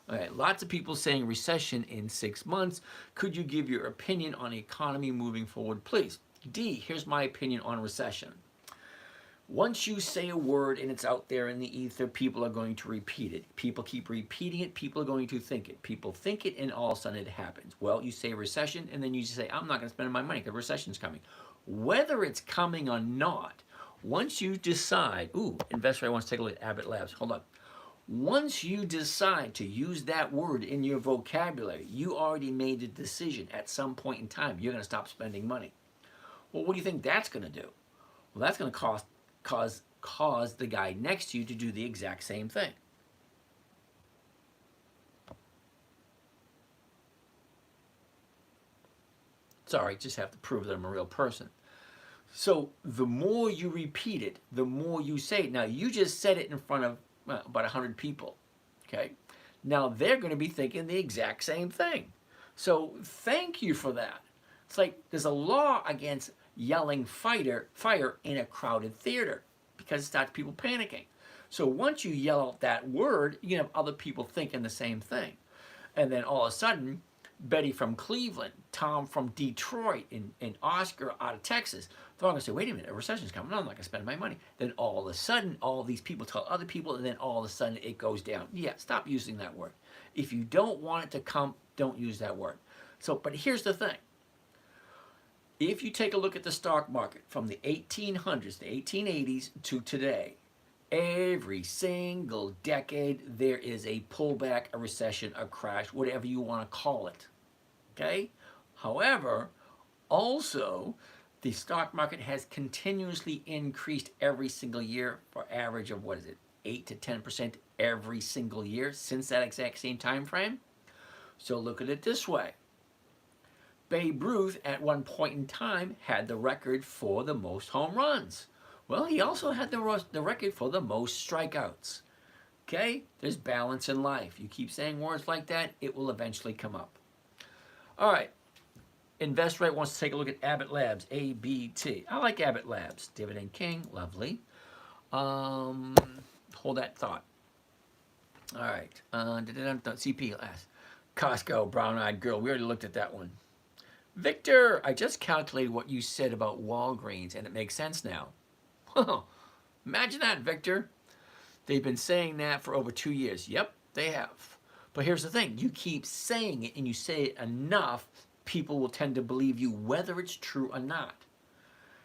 All right, lots of people saying recession in 6 months. Could you give your opinion on the economy moving forward, please? D, here's my opinion on recession. Once you say a word and it's out there in the ether, people are going to repeat it. People keep repeating it, people are going to think it. People think it, and all of a sudden it happens. Well, you say recession, and then you just say, I'm not going to spend my money because recession's coming. Whether it's coming or not, once you decide, ooh, investor, I want to take a look at Abbott Labs. Hold on. Once you decide to use that word in your vocabulary, you already made a decision at some point in time. You're going to stop spending money. Well, what do you think that's going to do? Well, that's going to cause the guy next to you to do the exact same thing. Sorry, just have to prove that I'm a real person. So the more you repeat it, the more you say it. Now, you just said it in front of about 100 people, okay? Now, they're going to be thinking the exact same thing. So thank you for that. It's like there's a law against yelling fire in a crowded theater because it starts people panicking. So once you yell out that word, you have other people thinking the same thing. And then all of a sudden, Betty from Cleveland, Tom from Detroit, and Oscar out of Texas, they're all going to say, wait a minute, a recession's coming. I'm not going to spend my money. Then all of a sudden, all these people tell other people, and then all of a sudden it goes down. Yeah, stop using that word. If you don't want it to come, don't use that word. So, but here's the thing. If you take a look at the stock market from the 1800s, the 1880s to today, every single decade there is a pullback, a recession, a crash, whatever you want to call it. Okay? However, also, the stock market has continuously increased every single year for average of, 8 to 10% every single year since that exact same time frame. So look at it this way. Babe Ruth at one point in time had the record for the most home runs. Well, he also had the record for the most strikeouts. Okay? There's balance in life. You keep saying words like that, it will eventually come up. All right. InvestRight wants to take a look at Abbott Labs, ABT. I like Abbott Labs. Dividend King, lovely. Hold that thought. All right. CP last. Costco, brown-eyed girl. We already looked at that one. Victor, I just calculated what you said about Walgreens, and it makes sense now. Imagine that, Victor. They've been saying that for over 2 years. Yep, they have. But here's the thing. You keep saying it, and you say it enough, people will tend to believe you whether it's true or not.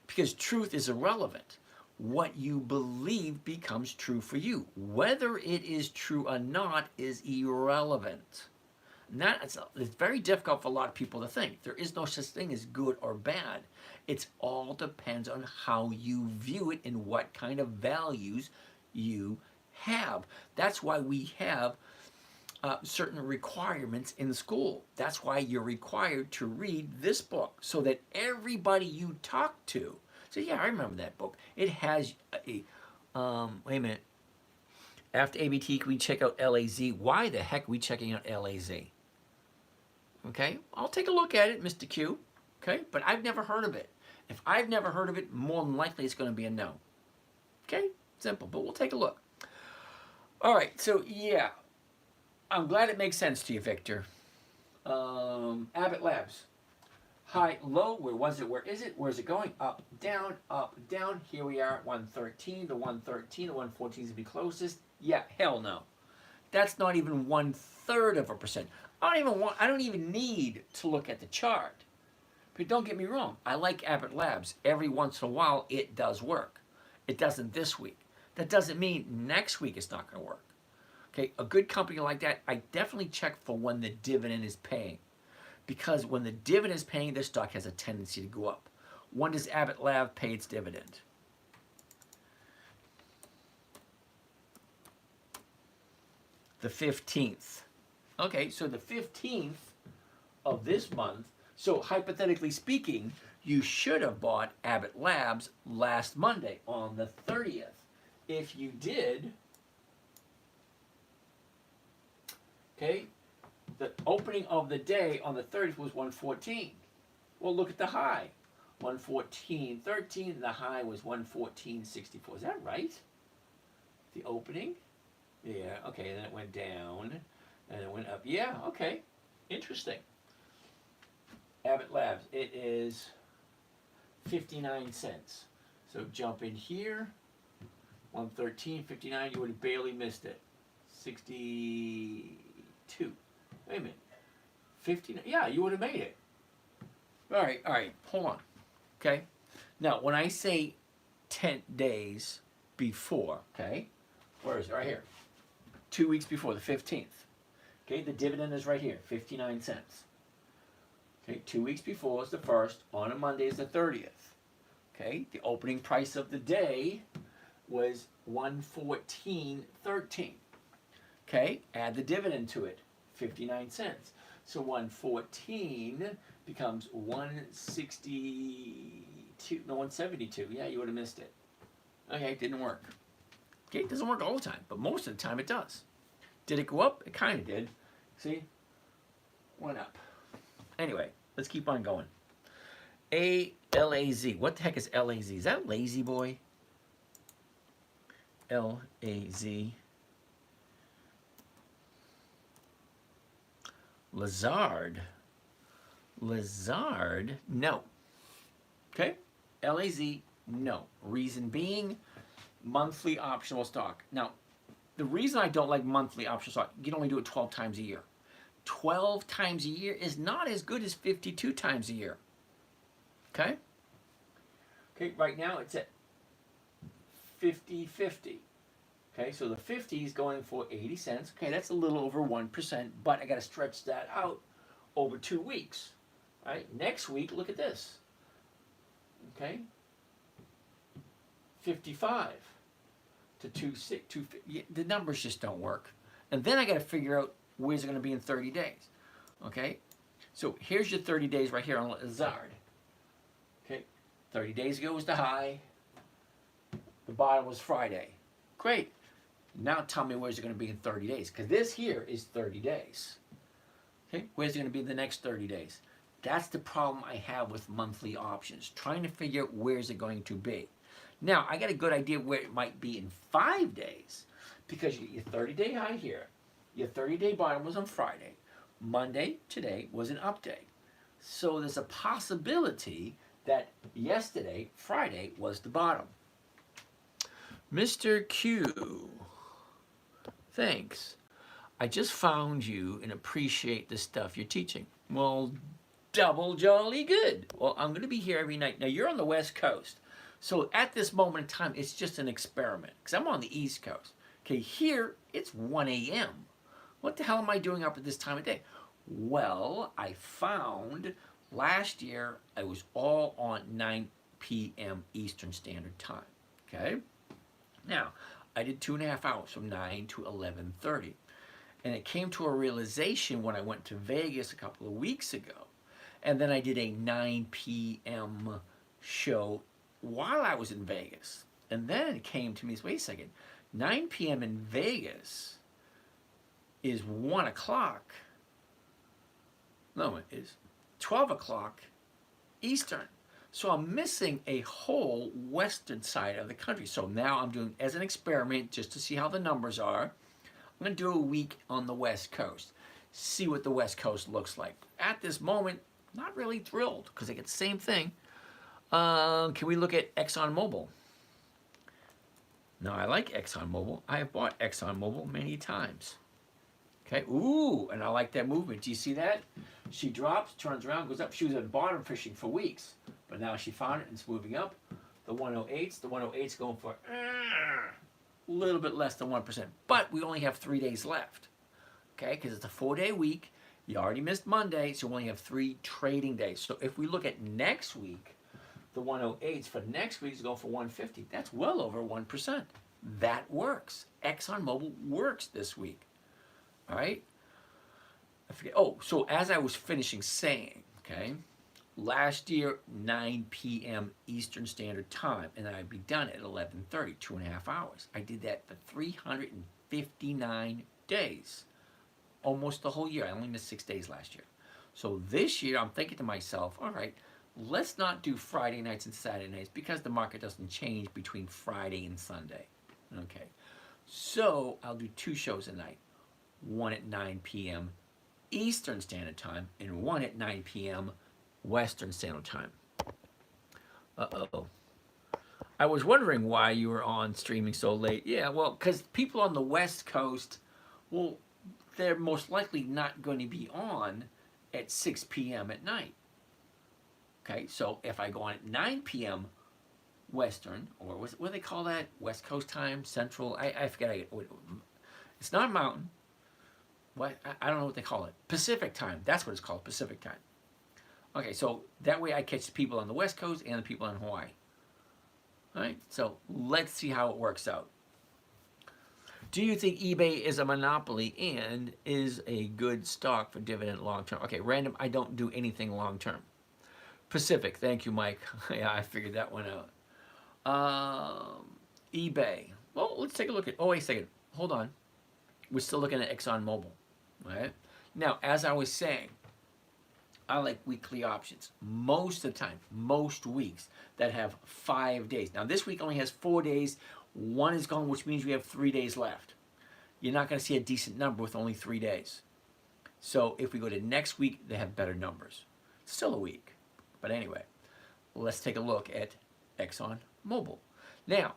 Because truth is irrelevant. What you believe becomes true for you. Whether it is true or not is irrelevant. It's very difficult for a lot of people to think. There is no such thing as good or bad. It all depends on how you view it and what kind of values you have. That's why we have certain requirements in school. That's why you're required to read this book so that everybody you talk to, so yeah, I remember that book. It has wait a minute. After ABT, can we check out LAZ? Why the heck are we checking out LAZ? Okay, I'll take a look at it, Mr. Q. Okay, but I've never heard of it. If I've never heard of it, more than likely it's going to be a no. Okay, simple, but we'll take a look. All right, so yeah, I'm glad it makes sense to you, Victor. Abbott Labs. High, low, where was it? Where is it? Where is it going? Up, down, up, down. Here we are at 113. The 113, the 114 is to be closest. Yeah, hell no. That's not even 1/3 of a percent. I don't even need to look at the chart. But don't get me wrong. I like Abbott Labs. Every once in a while, it does work. It doesn't this week. That doesn't mean next week it's not going to work. Okay, a good company like that, I definitely check for when the dividend is paying. Because when the dividend is paying, this stock has a tendency to go up. When does Abbott Lab pay its dividend? The 15th. Okay, so the 15th of this month, so hypothetically speaking, You should have bought Abbott Labs last Monday on the 30th. If you did, okay, the opening of the day on the 30th was 114. Well, look at the high. 114.13, the high was 114.64. Is that right? The opening? Yeah, okay, then it went down, and it went up. Yeah, okay, interesting. Abbott Labs, it is 59 cents. So jump in here, 113.59, you would have barely missed it. 62. Wait a minute. 59, yeah, you would have made it. All right, hold on. Okay? Now, when I say 10 days before, okay? Where is it? Right here. 2 weeks before, the 15th. Okay, the dividend is right here, 59 cents. Okay, 2 weeks before is the 1st, on a Monday is the 30th. Okay, the opening price of the day was 114.13. Okay, add the dividend to it, 59 cents. So 114 becomes 162, no, 172. Yeah, you would have missed it. Okay, it didn't work. Okay, it doesn't work all the time, but most of the time it does. Did it go up? It kind of did. See? Went up. Anyway, let's keep on going. A-L-A-Z. What the heck is L-A-Z? Is that Lazy Boy? L-A-Z. Lazard. Lazard? No. Okay? L-A-Z, no. Reason being, monthly optional stock. Now, the reason I don't like monthly optional stock, you can only do it 12 times a year. 12 times a year is not as good as 52 times a year. Okay? Okay, right now it's at 50-50. Okay, so the 50 is going for 80 cents. Okay, that's a little over 1%, but I got to stretch that out over 2 weeks. All right, next week, look at this. Okay, 55 to 250. The numbers just don't work. And then I got to figure out where's it going to be in 30 days. Okay, so here's your 30 days right here on Lazard. Okay, 30 days ago was the high. The bottom was Friday. Great. Now tell me where's it going to be in 30 days, because this here is 30 days. Okay, where's it going to be the next 30 days? That's the problem I have with monthly options, trying to figure out where's it going to be. Now, I got a good idea where it might be in 5 days, because your 30-day high here, your 30-day bottom was on Friday. Monday, today, was an up day. So there's a possibility that yesterday, Friday, was the bottom. Mr. Q, thanks. I just found you and appreciate the stuff you're teaching. Well, double jolly good. Well, I'm going to be here every night. Now, you're on the West Coast. So at this moment in time, it's just an experiment, because I'm on the East Coast. Okay, here, it's 1 a.m. What the hell am I doing up at this time of day? Well, I found last year I was all on 9 p.m. Eastern Standard Time. Okay? Now, I did 2.5 hours from 9 to 11:30. And it came to a realization when I went to Vegas a couple of weeks ago. And then I did a 9 p.m. show while I was in Vegas. And then it came to me, wait a second, 9 p.m. in Vegas is 1 o'clock. No, it is 12 o'clock Eastern. So I'm missing a whole western side of the country. So now I'm doing, as an experiment, just to see how the numbers are, I'm going to do a week on the West Coast. See what the West Coast looks like. At this moment, not really thrilled, because I get the same thing. Can we look at ExxonMobil? Now, I like ExxonMobil. I have bought ExxonMobil many times. Okay, ooh, and I like that movement. Do you see that? She drops, turns around, goes up. She was at bottom fishing for weeks, but now she found it and it's moving up. The 108s, the 108's going for a little bit less than 1%, but we only have 3 days left. Okay, because it's a 4-day week. You already missed Monday, so we only have 3 trading days. So if we look at next week, the 108s for next week is going for 150. That's well over 1%. That works. ExxonMobil works this week. All right? I forget. Oh, so as I was finishing saying, okay, last year 9 p.m. Eastern Standard Time, and I'd be done at 11:30, 2.5 hours. I did that for 359 days, almost the whole year. I only missed 6 days last year. So this year, I'm thinking to myself, all right, let's not do Friday nights and Saturday nights because the market doesn't change between Friday and Sunday. Okay, so I'll do 2 shows a night, one at 9 p.m. Eastern Standard Time and one at 9 p.m. Western Standard Time. Uh-oh. I was wondering why you were on streaming so late. Yeah, well, because people on the West Coast, well, they're most likely not going to be on at 6 p.m. at night. Okay, so if I go on at 9 p.m. Western, or what do they call that? West Coast time, Central. I forget. It's not Mountain. What? I don't know what they call it. Pacific time. That's what it's called. Pacific time. Okay, so that way I catch the people on the West Coast and the people in Hawaii. All right, so let's see how it works out. Do you think eBay is a monopoly and is a good stock for dividend long term? Okay, random. I don't do anything long term. Pacific. Thank you, Mike. Yeah, I figured that one out. eBay. Well, let's take a look at. Oh, wait a second. Hold on. We're still looking at ExxonMobil. All right. Now, as I was saying, I like weekly options. Most of the time, most weeks that have 5 days. Now, this week only has 4 days. One is gone, which means we have 3 days left. You're not going to see a decent number with only 3 days. So if we go to next week, they have better numbers. Still a week. But anyway, let's take a look at ExxonMobil. Now,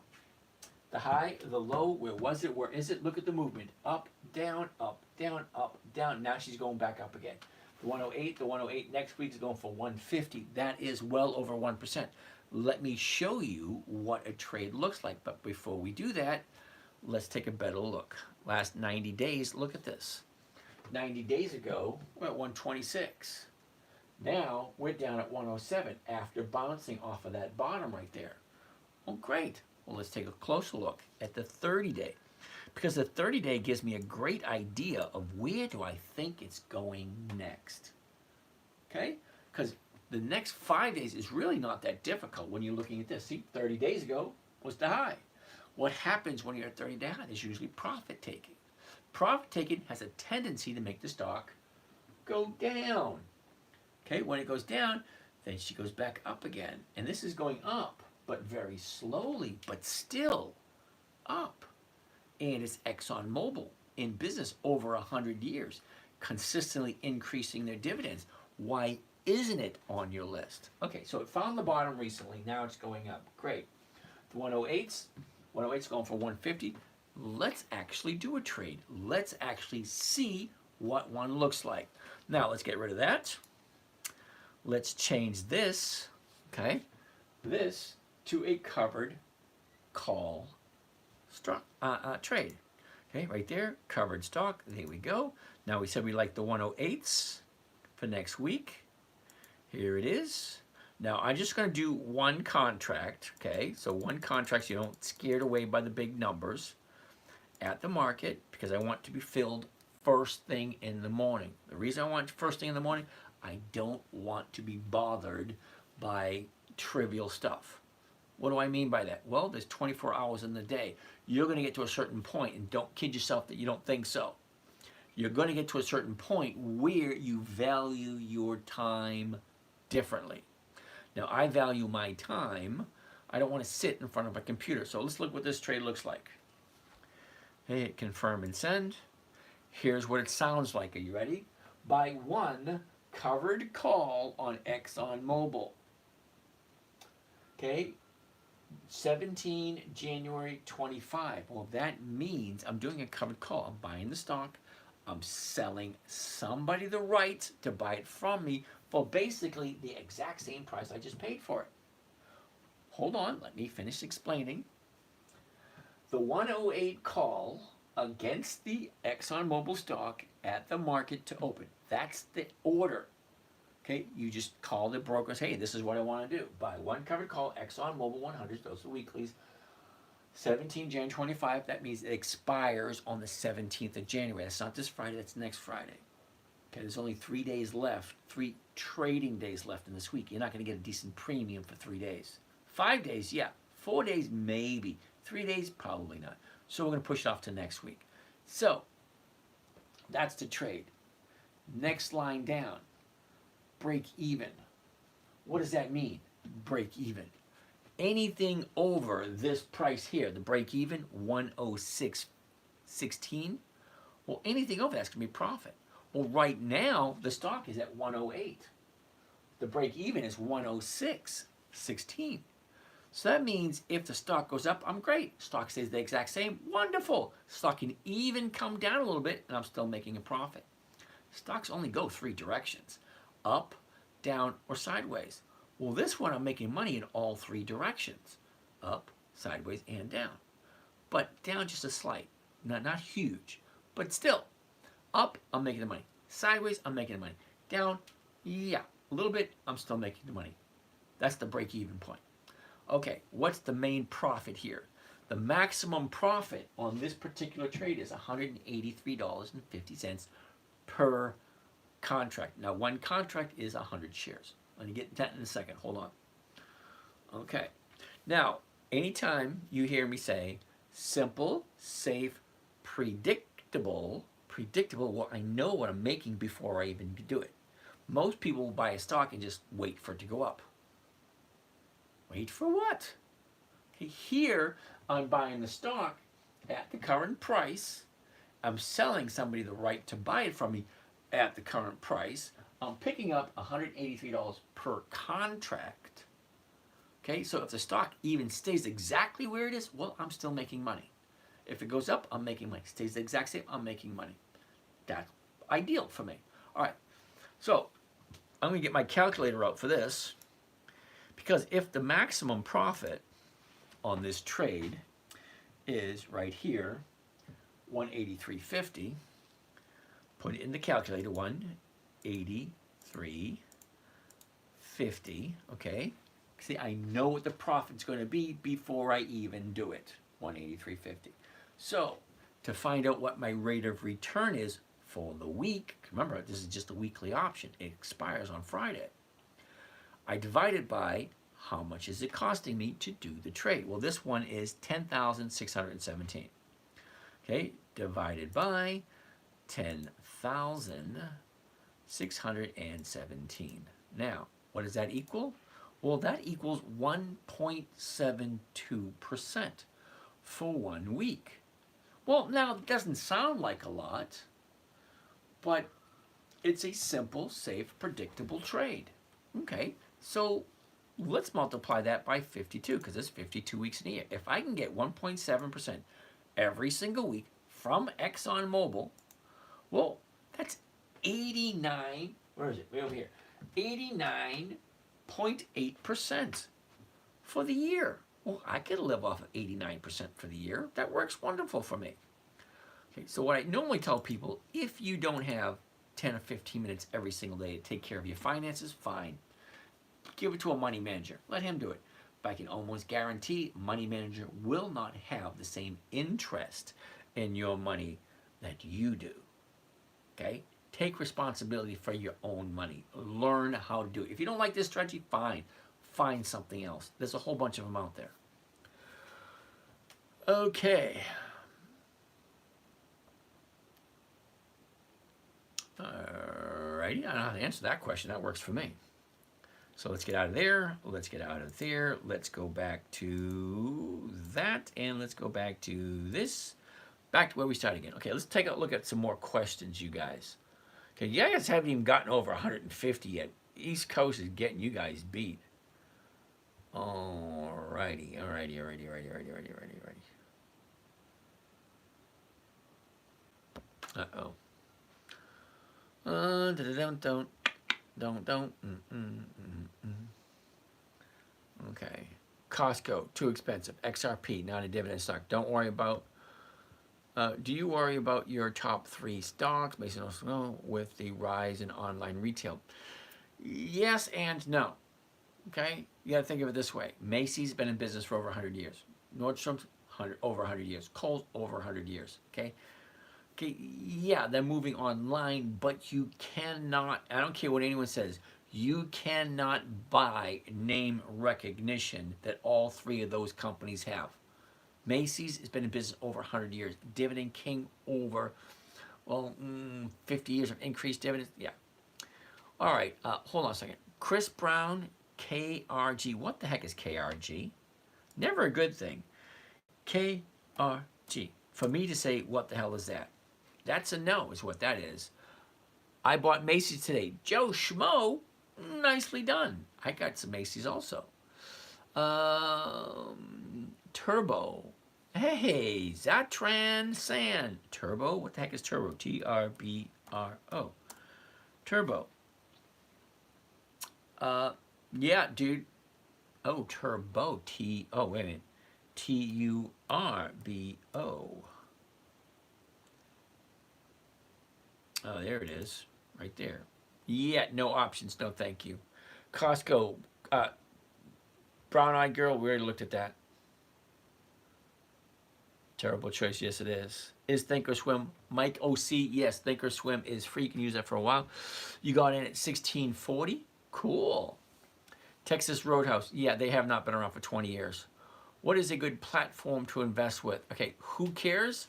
the high, the low, where was it? Where is it? Look at the movement. Up, down, up, down, up, down. Now she's going back up again. The 108 next week is going for 150. That is well over 1%. Let me show you what a trade looks like. But before we do that, let's take a better look. Last 90 days, look at this. 90 days ago, we're at 126. Now we're down at 107 after bouncing off of that bottom right there. Well, great. Well, let's take a closer look at the 30-day. Because the 30-day gives me a great idea of where do I think it's going next. Okay? Because the next 5 days is really not that difficult when you're looking at this. See, 30 days ago was the high. What happens when you're at 30-day high is usually profit taking. Profit taking has a tendency to make the stock go down. Okay, when it goes down, then she goes back up again. And this is going up, but very slowly, but still up. And it's ExxonMobil in business over 100 years, consistently increasing their dividends. Why isn't it on your list? Okay, so it found the bottom recently. Now it's going up. Great. The 108's going for 150. Let's actually do a trade. Let's actually see what one looks like. Now let's get rid of that. Let's change this, okay, this to a covered call trade. Okay, right there, covered stock. There we go. Now we said we like the 108s for next week. Here it is. Now I'm just going to do one contract, okay? So one contract so you don't scared away by the big numbers at the market because I want to be filled first thing in the morning. The reason I want first thing in the morning, I don't want to be bothered by trivial stuff. What do I mean by that? Well, there's 24 hours in the day. You're going to get to a certain point, and don't kid yourself that you don't think so. You're going to get to a certain point where you value your time differently. Now, I value my time. I don't want to sit in front of a computer. So let's look what this trade looks like. Hey, confirm and send. Here's what it sounds like. Are you ready? Buy one covered call on ExxonMobil. Okay, 17 January 25. Well, that means I'm doing a covered call. I'm buying the stock. I'm selling somebody the right to buy it from me for basically the exact same price I just paid for it. Hold on, let me finish explaining. The 108 call against the ExxonMobil stock at the market to open. That's the order. Okay, you just call the brokers, hey, this is what I want to do. Buy one covered call, ExxonMobil 100, those are weeklies. 17 January 25, that means it expires on the 17th of January. That's not this Friday, that's next Friday. Okay, there's only 3 days left, 3 trading days left in this week. You're not going to get a decent premium for 3 days. 5 days, yeah. 4 days, maybe. 3 days, probably not. So we're going to push it off to next week. So that's the trade. Next line down, break even. What does that mean? Break even. Anything over this price here, the break even, 106.16. Well, anything over that's going to be profit. Well, right now, the stock is at 108. The break even is 106.16. So that means if the stock goes up, I'm great. Stock stays the exact same, wonderful. Stock can even come down a little bit, and I'm still making a profit. Stocks only go 3 directions, up, down, or sideways. Well, this one I'm making money in all 3 directions, up, sideways, and down. But down just a slight, not huge, but still. Up, I'm making the money. Sideways, I'm making the money. Down, yeah, a little bit, I'm still making the money. That's the break-even point. Okay, what's the main profit here? The maximum profit on this particular trade is $183.50 per contract. Now, one contract is 100 shares. Let me get to that in a second. Hold on. Okay. Now, anytime you hear me say simple, safe, predictable, well, I know what I'm making before I even do it. Most people will buy a stock and just wait for it to go up. Wait for what? Okay, here, I'm buying the stock at the current price. I'm selling somebody the right to buy it from me at the current price. I'm picking up $183 per contract. Okay, so if the stock even stays exactly where it is, well, I'm still making money. If it goes up, I'm making money. Stays the exact same, I'm making money. That's ideal for me. All right, so I'm going to get my calculator out for this, because if the maximum profit on this trade is right here, 183.50, put it in the calculator, 183.50, okay? See, I know what the profit's going to be before I even do it, 183.50. So, to find out what my rate of return is for the week, remember, this is just a weekly option. It expires on Friday. I divide it by how much is it costing me to do the trade. Well, this one is 10,617. Okay, divided by 10,617. Now, what does that equal? Well, that equals 1.72% for 1 week. Well, now, it doesn't sound like a lot, but it's a simple, safe, predictable trade. Okay, so let's multiply that by 52, because there's 52 weeks in a year. If I can get 1.7% every single week from ExxonMobil, well, that's 89, where is it? Way over here. 89.8% for the year. Well, I could live off of 89% for the year. That works wonderful for me. Okay, so what I normally tell people, if you don't have 10 or 15 minutes every single day to take care of your finances, fine. Give it to a money manager. Let him do it. But I can almost guarantee money manager will not have the same interest in your money that you do. Okay? Take responsibility for your own money. Learn how to do it. If you don't like this strategy, fine. Find something else. There's a whole bunch of them out there. Okay. Alrighty, I don't know how to answer that question. That works for me. So let's get out of there. Let's get out of there. Let's go back to that. And let's go back to this. Back to where we started again. Okay, let's take a look at some more questions, you guys. Okay, you guys haven't even gotten over 150 yet. East Coast is getting you guys beat. Alrighty. Uh-oh. Don't. Okay. Costco, too expensive. XRP, not a dividend stock. Don't worry about. Do you worry about your top 3 stocks, Mason with the rise in online retail? Yes and no. Okay? You got to think of it this way. Macy's been in business for over 100 years. Nordstrom's over 100 years. Kohl's over 100 years. Okay? Okay, yeah, they're moving online, but you cannot, I don't care what anyone says, you cannot buy name recognition that all three of those companies have. Macy's has been in business over 100 years. Dividend King over, well, 50 years of increased dividends. Yeah. All right, hold on a second. Chris Brown, KRG. What the heck is KRG? Never a good thing. KRG. For me to say, what the hell is that? That's a no, is what that is. I bought Macy's today. Joe Schmo, nicely done. I got some Macy's also. Turbo. Hey, Zatran San. Turbo? What the heck is Turbo? TRBRO. Turbo. Yeah, dude. Oh, Turbo. Oh, wait a minute. TURBO. Oh, there it is. Right there. Yeah, no options. No, thank you. Costco. Brown Eyed Girl. We already looked at that. Terrible choice. Yes, it is. Is Thinkorswim. Mike OC. Yes, Thinkorswim is free. You can use that for a while. You got in at 1640. Cool. Texas Roadhouse. Yeah, they have not been around for 20 years. What is a good platform to invest with? Okay, who cares?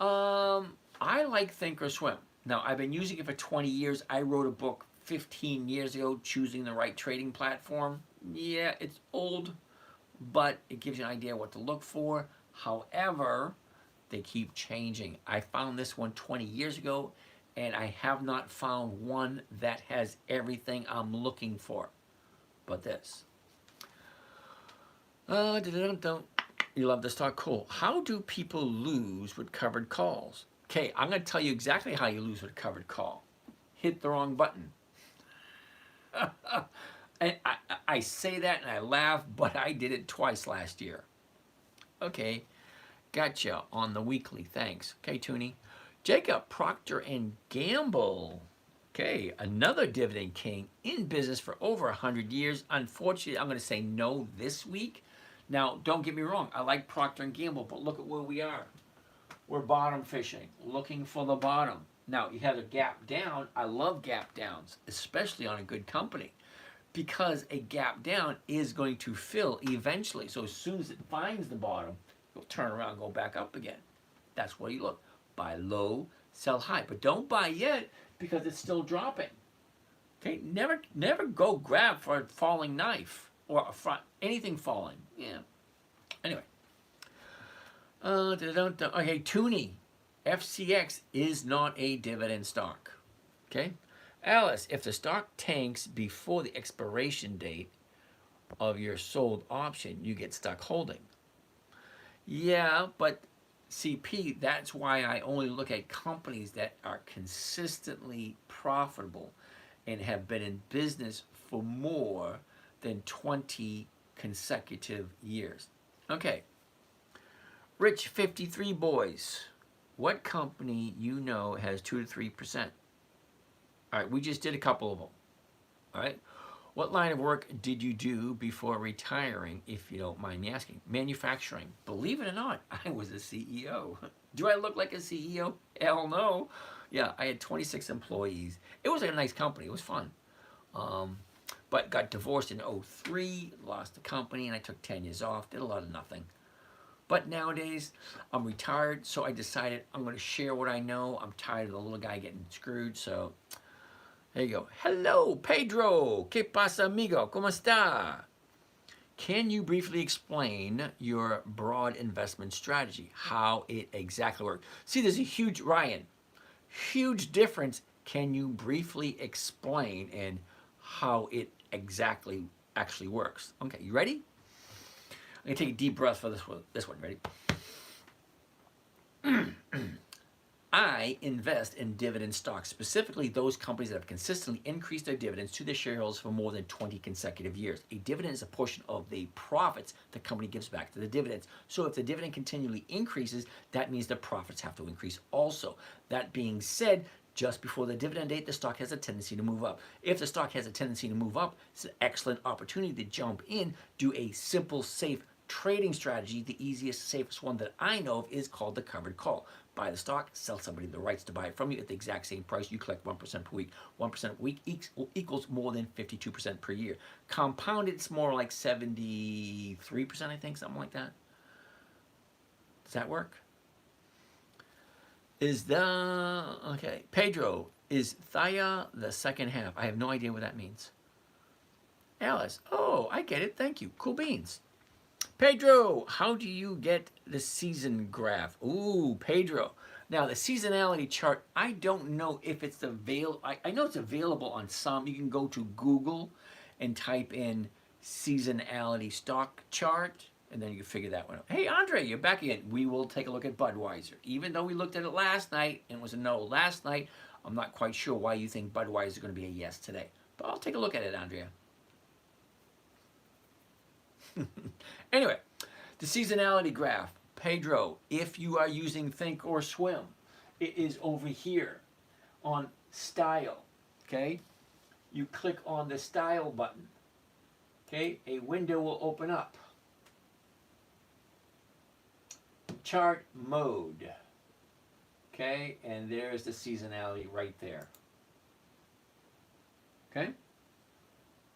I like Thinkorswim. Now, I've been using it for 20 years. I wrote a book 15 years ago, Choosing the Right Trading Platform. Yeah, it's old, but it gives you an idea what to look for. However, they keep changing. I found this one 20 years ago, and I have not found one that has everything I'm looking for. But this. You love this talk? Cool. How do people lose with covered calls? Okay, I'm going to tell you exactly how you lose with a covered call. Hit the wrong button. And I say that and I laugh, but I did it twice last year. Okay, gotcha on the weekly. Thanks. Okay, Toonie. Jacob Procter and Gamble. Okay, another Dividend King in business for over 100 years. Unfortunately, I'm going to say no this week. Now, don't get me wrong. I like Procter and Gamble, but look at where we are. We're bottom fishing, looking for the bottom. Now, you have a gap down. I love gap downs, especially on a good company, because a gap down is going to fill eventually. So as soon as it finds the bottom, it'll turn around and go back up again. That's where you look. Buy low, sell high. But don't buy yet because it's still dropping. Okay, never go grab for a falling knife or anything falling. Yeah. Anyway. Okay, Toonie. FCX is not a dividend stock. Okay? Alice, if the stock tanks before the expiration date of your sold option, you get stuck holding. Yeah, but CP, that's why I only look at companies that are consistently profitable and have been in business for more than 20 consecutive years. Okay. Rich 53 boys. What company you know has 2 to 3%? All right, we just did a couple of them. All right. What line of work did you do before retiring, if you don't mind me asking? Manufacturing. Believe it or not, I was a CEO. Do I look like a CEO? Hell no. Yeah, I had 26 employees. It was a nice company. It was fun. But got divorced in 2003, lost the company, and I took 10 years off, did a lot of nothing. But nowadays, I'm retired, so I decided I'm going to share what I know. I'm tired of the little guy getting screwed, so there you go. Hello, Pedro. ¿Qué pasa, amigo? ¿Cómo está? Can you briefly explain your broad investment strategy, how it exactly works? See, there's a huge, Ryan, huge difference. Can you briefly explain and how it exactly actually works? Okay, you ready? I'm going to take a deep breath for this one. Ready? I invest in dividend stocks, specifically those companies that have consistently increased their dividends to their shareholders for more than 20 consecutive years. A dividend is a portion of the profits the company gives back to the dividends. So if the dividend continually increases, that means the profits have to increase also. That being said, just before the dividend date, the stock has a tendency to move up. If the stock has a tendency to move up, it's an excellent opportunity to jump in, do a simple, safe trading strategy. The easiest, safest one that I know of is called the covered call. buy the stock, sell somebody the rights to buy it from you at the exact same price. You collect 1% per week. 1% a week equals more than 52% per year. Compounded, it's more like 73%, I think, something like that. Does that work? Okay, Pedro, is Thaya the second half? I have no idea what that means. Alice, oh, I get it, thank you. Cool beans. Pedro, how do you get the season graph? Ooh, Pedro. Now, the seasonality chart, I don't know if it's available. I know it's available on some. You can go to Google and type in seasonality stock chart, and then you can figure that one out. Hey, Andre, you're back again. We will take a look at Budweiser. Even though we looked at it last night and it was a no last night, I'm not quite sure why you think Budweiser is going to be a yes today. But I'll take a look at it, Andrea. Anyway, the seasonality graph. Pedro, if you are using Think or Swim, it is over here on Style, okay? You click on the Style button, okay? A window will open up. Chart mode, okay? And there's the seasonality right there, okay?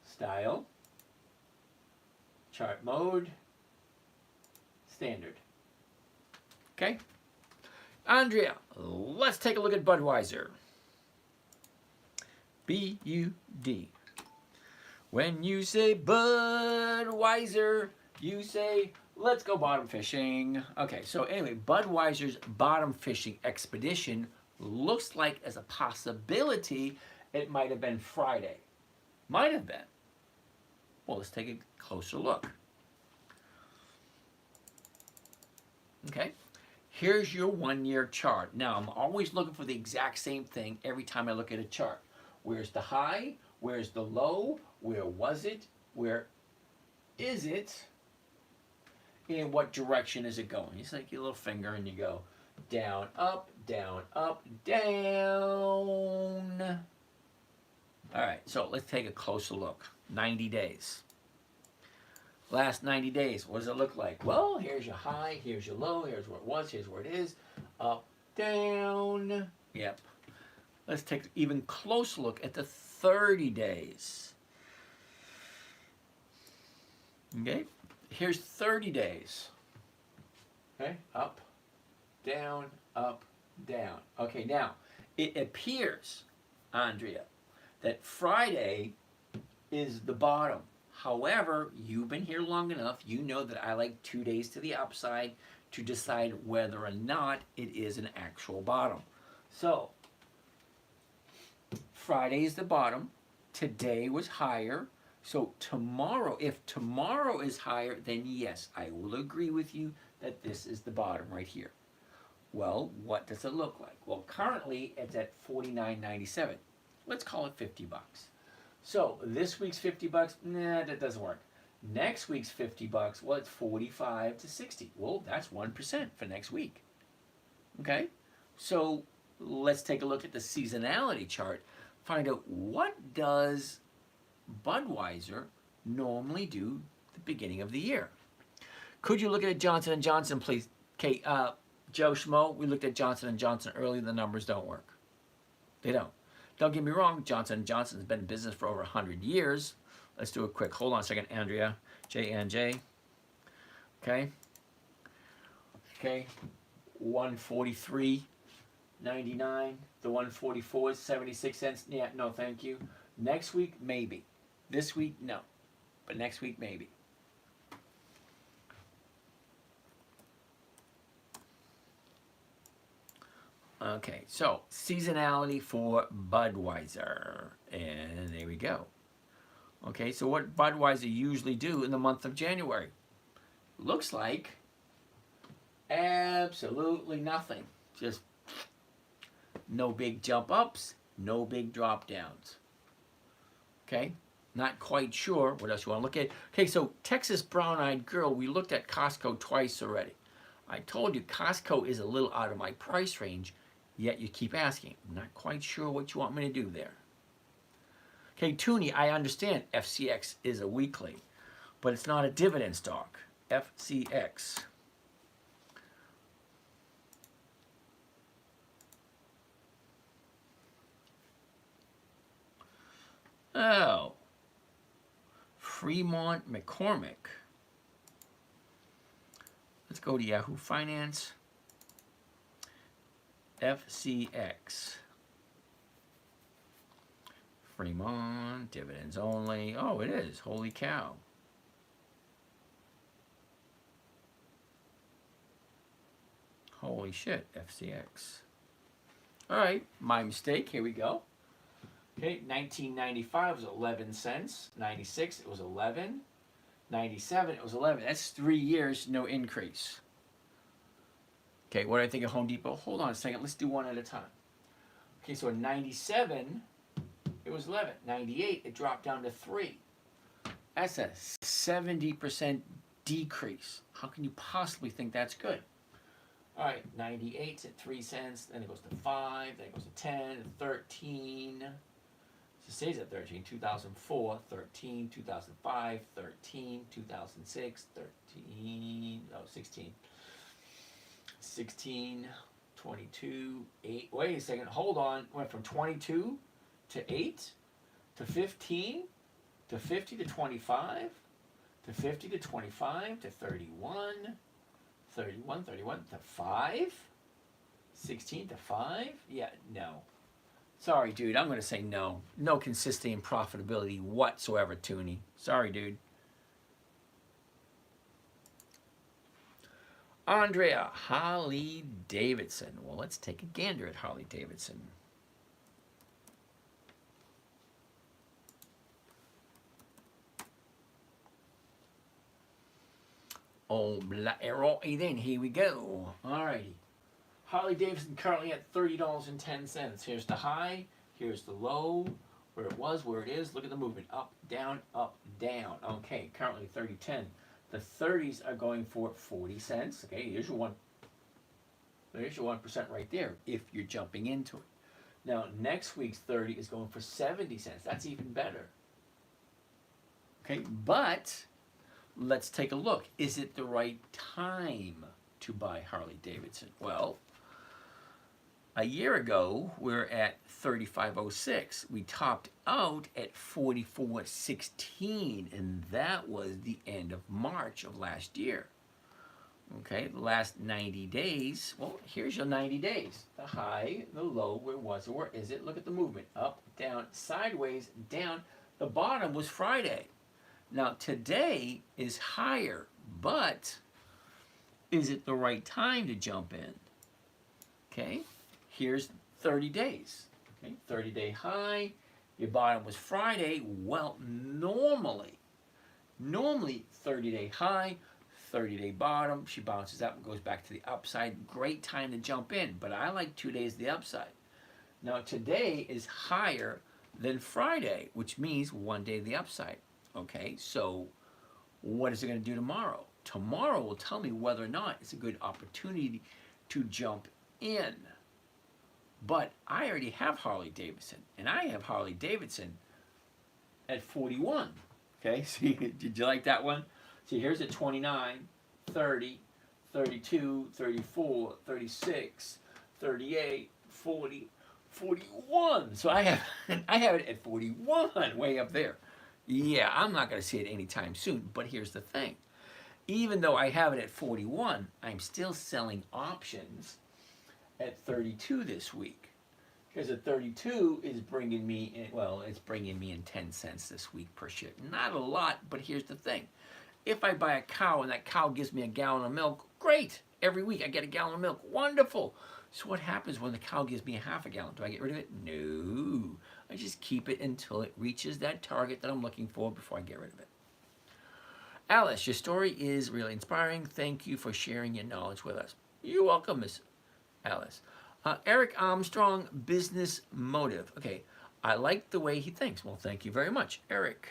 Style, chart mode, standard. Okay? Andrea, let's take a look at Budweiser. B-U-D. When you say Budweiser, you say, let's go bottom fishing. Okay, so anyway, Budweiser's bottom fishing expedition looks like as a possibility it might have been Friday. Might have been. Well, let's take a closer look. Okay, here's your 1 year chart. Now, I'm always looking for the exact same thing every time I look at a chart. Where's the high? Where's the low? Where was it? Where is it? In what direction is it going? You just like your little finger and you go down, up, down, up, down. All right, so let's take a closer look. 90 days. Last 90 days, what does it look like? Well, here's your high, here's your low, here's where it was, here's where it is. Up, down. Yep. Let's take an even closer look at the 30 days. Okay, here's 30 days. Okay, up, down, up, down. Okay, now, it appears, Andrea, that Friday is the bottom. However, you've been here long enough, you know that I like 2 days to the upside to decide whether or not it is an actual bottom. So, Friday is the bottom, today was higher, so tomorrow, if tomorrow is higher, then yes, I will agree with you that this is the bottom right here. Well, what does it look like? Well, currently it's at $49.97. Let's call it 50 bucks. So this week's 50 bucks, nah, that doesn't work. Next week's 50 bucks, well, it's 45 to 60. Well, that's 1% for next week. Okay? So let's take a look at the seasonality chart. Find out what does Budweiser normally do at the beginning of the year. Could you look at Johnson & Johnson, please? Okay, Joe Schmo, we looked at Johnson & Johnson earlier. The numbers don't work. They don't. Don't get me wrong, Johnson & Johnson's been in business for over 100 years. Let's do a quick, hold on a second, Andrea. J&J. Okay. Okay. 143.99. The 144 is 76 cents. Yeah, no, thank you. Next week, maybe. This week, no. But next week, maybe. Okay, so seasonality for Budweiser. And there we go. Okay, so what Budweiser usually do in the month of January? Looks like absolutely nothing. Just no big jump ups, no big drop downs. Okay, not quite sure what else you want to look at. Okay, so Texas Brown-Eyed Girl, we looked at Costco twice already. I told you Costco is a little out of my price range, yet you keep asking. I'm not quite sure what you want me to do there. Okay, Toonie, I understand FCX is a weekly, but it's not a dividend stock. FCX. Oh, Fremont McCormick. Let's go to Yahoo Finance. FCX. Fremont, dividends only. Oh, it is. Holy cow. Holy shit, FCX. All right, my mistake. Here we go. Okay, 1995 was 11 cents. 96, it was 11. 97, it was 11. That's 3 years, no increase. Okay, what do I think of Home Depot? Hold on a second. Let's do one at a time. Okay, so in 97, it was 11. 98, it dropped down to 3. That's a 70% decrease. How can you possibly think that's good? All right, 98's at 3 cents. Then it goes to 5. Then it goes to 10, 13. It stays at 13. 2004, 13. 2005, 13. 2006, 13. No, 16. 16, 22, 8. Wait a second. Hold on. Went from 22 to 8 to 15 to 50 to 25 to 50 to 25 to 31. 31 to 5. 16 to 5. Yeah, no. Sorry, dude. I'm going to say no. No consistency and profitability whatsoever, Toonie. Sorry, dude. Andrea, Harley Davidson. Well, let's take a gander at Harley Davidson. Oh, then here we go. Alrighty. Harley Davidson currently at $30.10. Here's the high. Here's the low. Where it was, where it is. Look at the movement. Up, down, up, down. Okay, currently 30.10. The 30s are going for 40 cents. Okay, here's your 1% right there if you're jumping into it. Now, next week's 30 is going for 70 cents. That's even better. Okay, but let's take a look. Is it the right time to buy Harley Davidson? Well, a year ago, we're at 35.06. We topped out at 44.16, and that was the end of March of last year. Okay, the last 90 days, well, here's your 90 days. The high, the low, where was it, where is it? Look at the movement. Up, down, sideways, down. The bottom was Friday. Now, today is higher, but is it the right time to jump in? Okay, here's 30 days. Okay, 30-day high. Your bottom was Friday. Well, normally 30-day high, 30-day bottom. She bounces up and goes back to the upside. Great time to jump in, but I like 2 days the upside. Now, today is higher than Friday, which means 1 day the upside. Okay, so what is it going to do tomorrow? Tomorrow will tell me whether or not it's a good opportunity to jump in. But I already have Harley Davidson, and I have Harley Davidson at 41. Okay, see, did you like that one? See, here's at 29, 30, 32, 34, 36, 38, 40, 41. So I have it at 41, way up there. Yeah, I'm not going to see it anytime soon, but here's the thing. Even though I have it at 41, I'm still selling options at 32 this week. Because at 32 is bringing me in, well, it's bringing me in 10 cents this week per share. Not a lot, but here's the thing. If I buy a cow and that cow gives me a gallon of milk, great. Every week I get a gallon of milk. Wonderful. So what happens when the cow gives me a half a gallon? Do I get rid of it? No. I just keep it until it reaches that target that I'm looking for before I get rid of it. Alice, your story is really inspiring. Thank you for sharing your knowledge with us. You're welcome, Miss Alice. Eric Armstrong, business motive. Okay, I like the way he thinks. Well, thank you very much, Eric.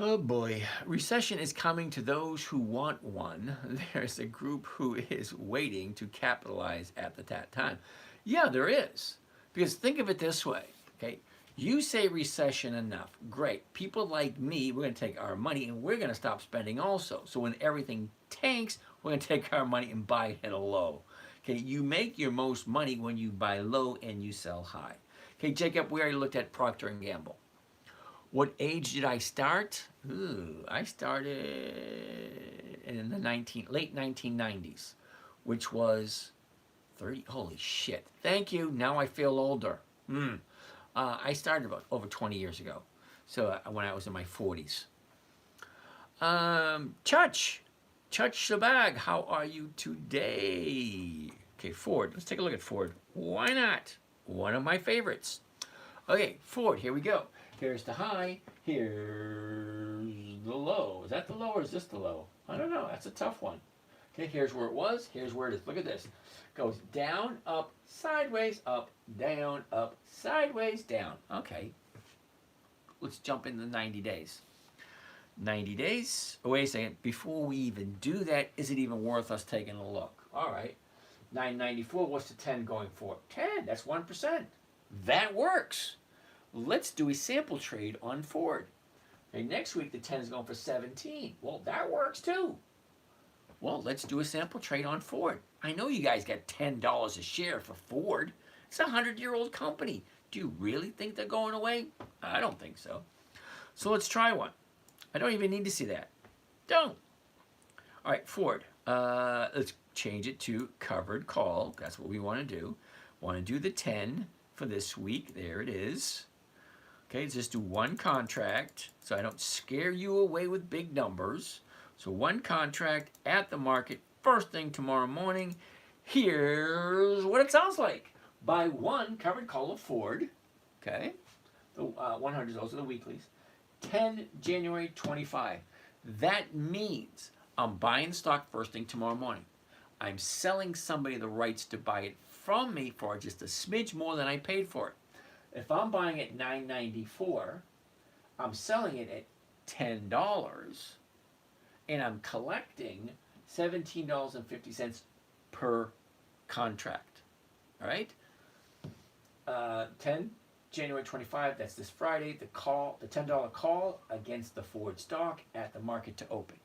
Oh boy, recession is coming to those who want one. There's a group who is waiting to capitalize at that time. Yeah, there is. Because think of it this way, okay? You say recession enough. Great. People like me, we're going to take our money and we're going to stop spending also. So when everything tanks, we're going to take our money and buy at a low. Okay, you make your most money when you buy low and you sell high. Okay, Jacob, we already looked at Procter & Gamble. What age did I start? Ooh, I started in the late 1990s, which was 30. Holy shit. Thank you. Now I feel older. I started about over 20 years ago. So when I was in my 40s. Church Shabag, how are you today? Okay, Ford. Let's take a look at Ford. Why not? One of my favorites. Okay, Ford, here we go. Here's the high. Here's the low. Is that the low or is this the low? I don't know. That's a tough one. Okay, here's where it was. Here's where it is. Look at this. Goes down, up, sideways, up, sideways, down. Okay. Let's jump into 90 days. 90 days. Oh, wait a second. Before we even do that, is it even worth us taking a look? All right. 994, what's the 10 going for? 10, that's 1%. That works. Let's do a sample trade on Ford. Okay, next week the 10 is going for 17. Well, that works too. Well, let's do a sample trade on Ford. I know you guys got $10 a share for Ford. It's a 100-year-old company. Do you really think they're going away? I don't think so. So let's try one. I don't even need to see that. Don't. All right, Ford. Let's change it to covered call. That's what we want to do. Want to do the 10 for this week. There it is. Okay, let's just do one contract so I don't scare you away with big numbers. So one contract at the market first thing tomorrow morning. Here's what it sounds like. Buy one covered call of Ford. Okay, the 100s, those are the weeklies. 10 January 25. That means I'm buying stock first thing tomorrow morning. I'm selling somebody the rights to buy it from me for just a smidge more than I paid for it. If I'm buying it $9.94, I'm selling it at $10, and I'm collecting $17.50 per contract. All right? 10 January 25, that's this Friday, the $10 call against the Ford stock at the market to open.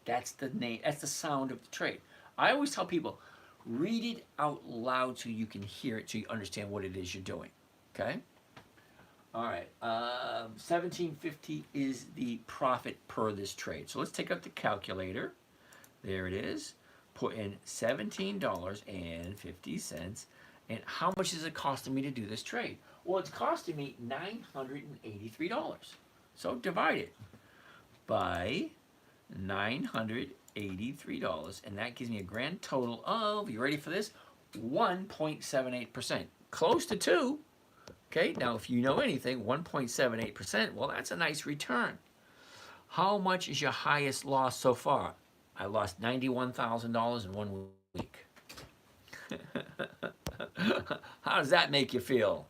That's the name, that's the sound of the trade. I always tell people, read it out loud so you can hear it, so you understand what it is you're doing. Okay? All right. 1750 is the profit per this trade. So let's take out the calculator. There it is. Put in $17.50. And how much is it costing me to do this trade? Well, it's costing me $983. So divide it by $983, and that gives me a grand total of, you ready for this? 1.78%. Close to 2. Okay, now if you know anything, 1.78%, well, that's a nice return. How much is your highest loss so far? I lost $91,000 in 1 week. How does that make you feel?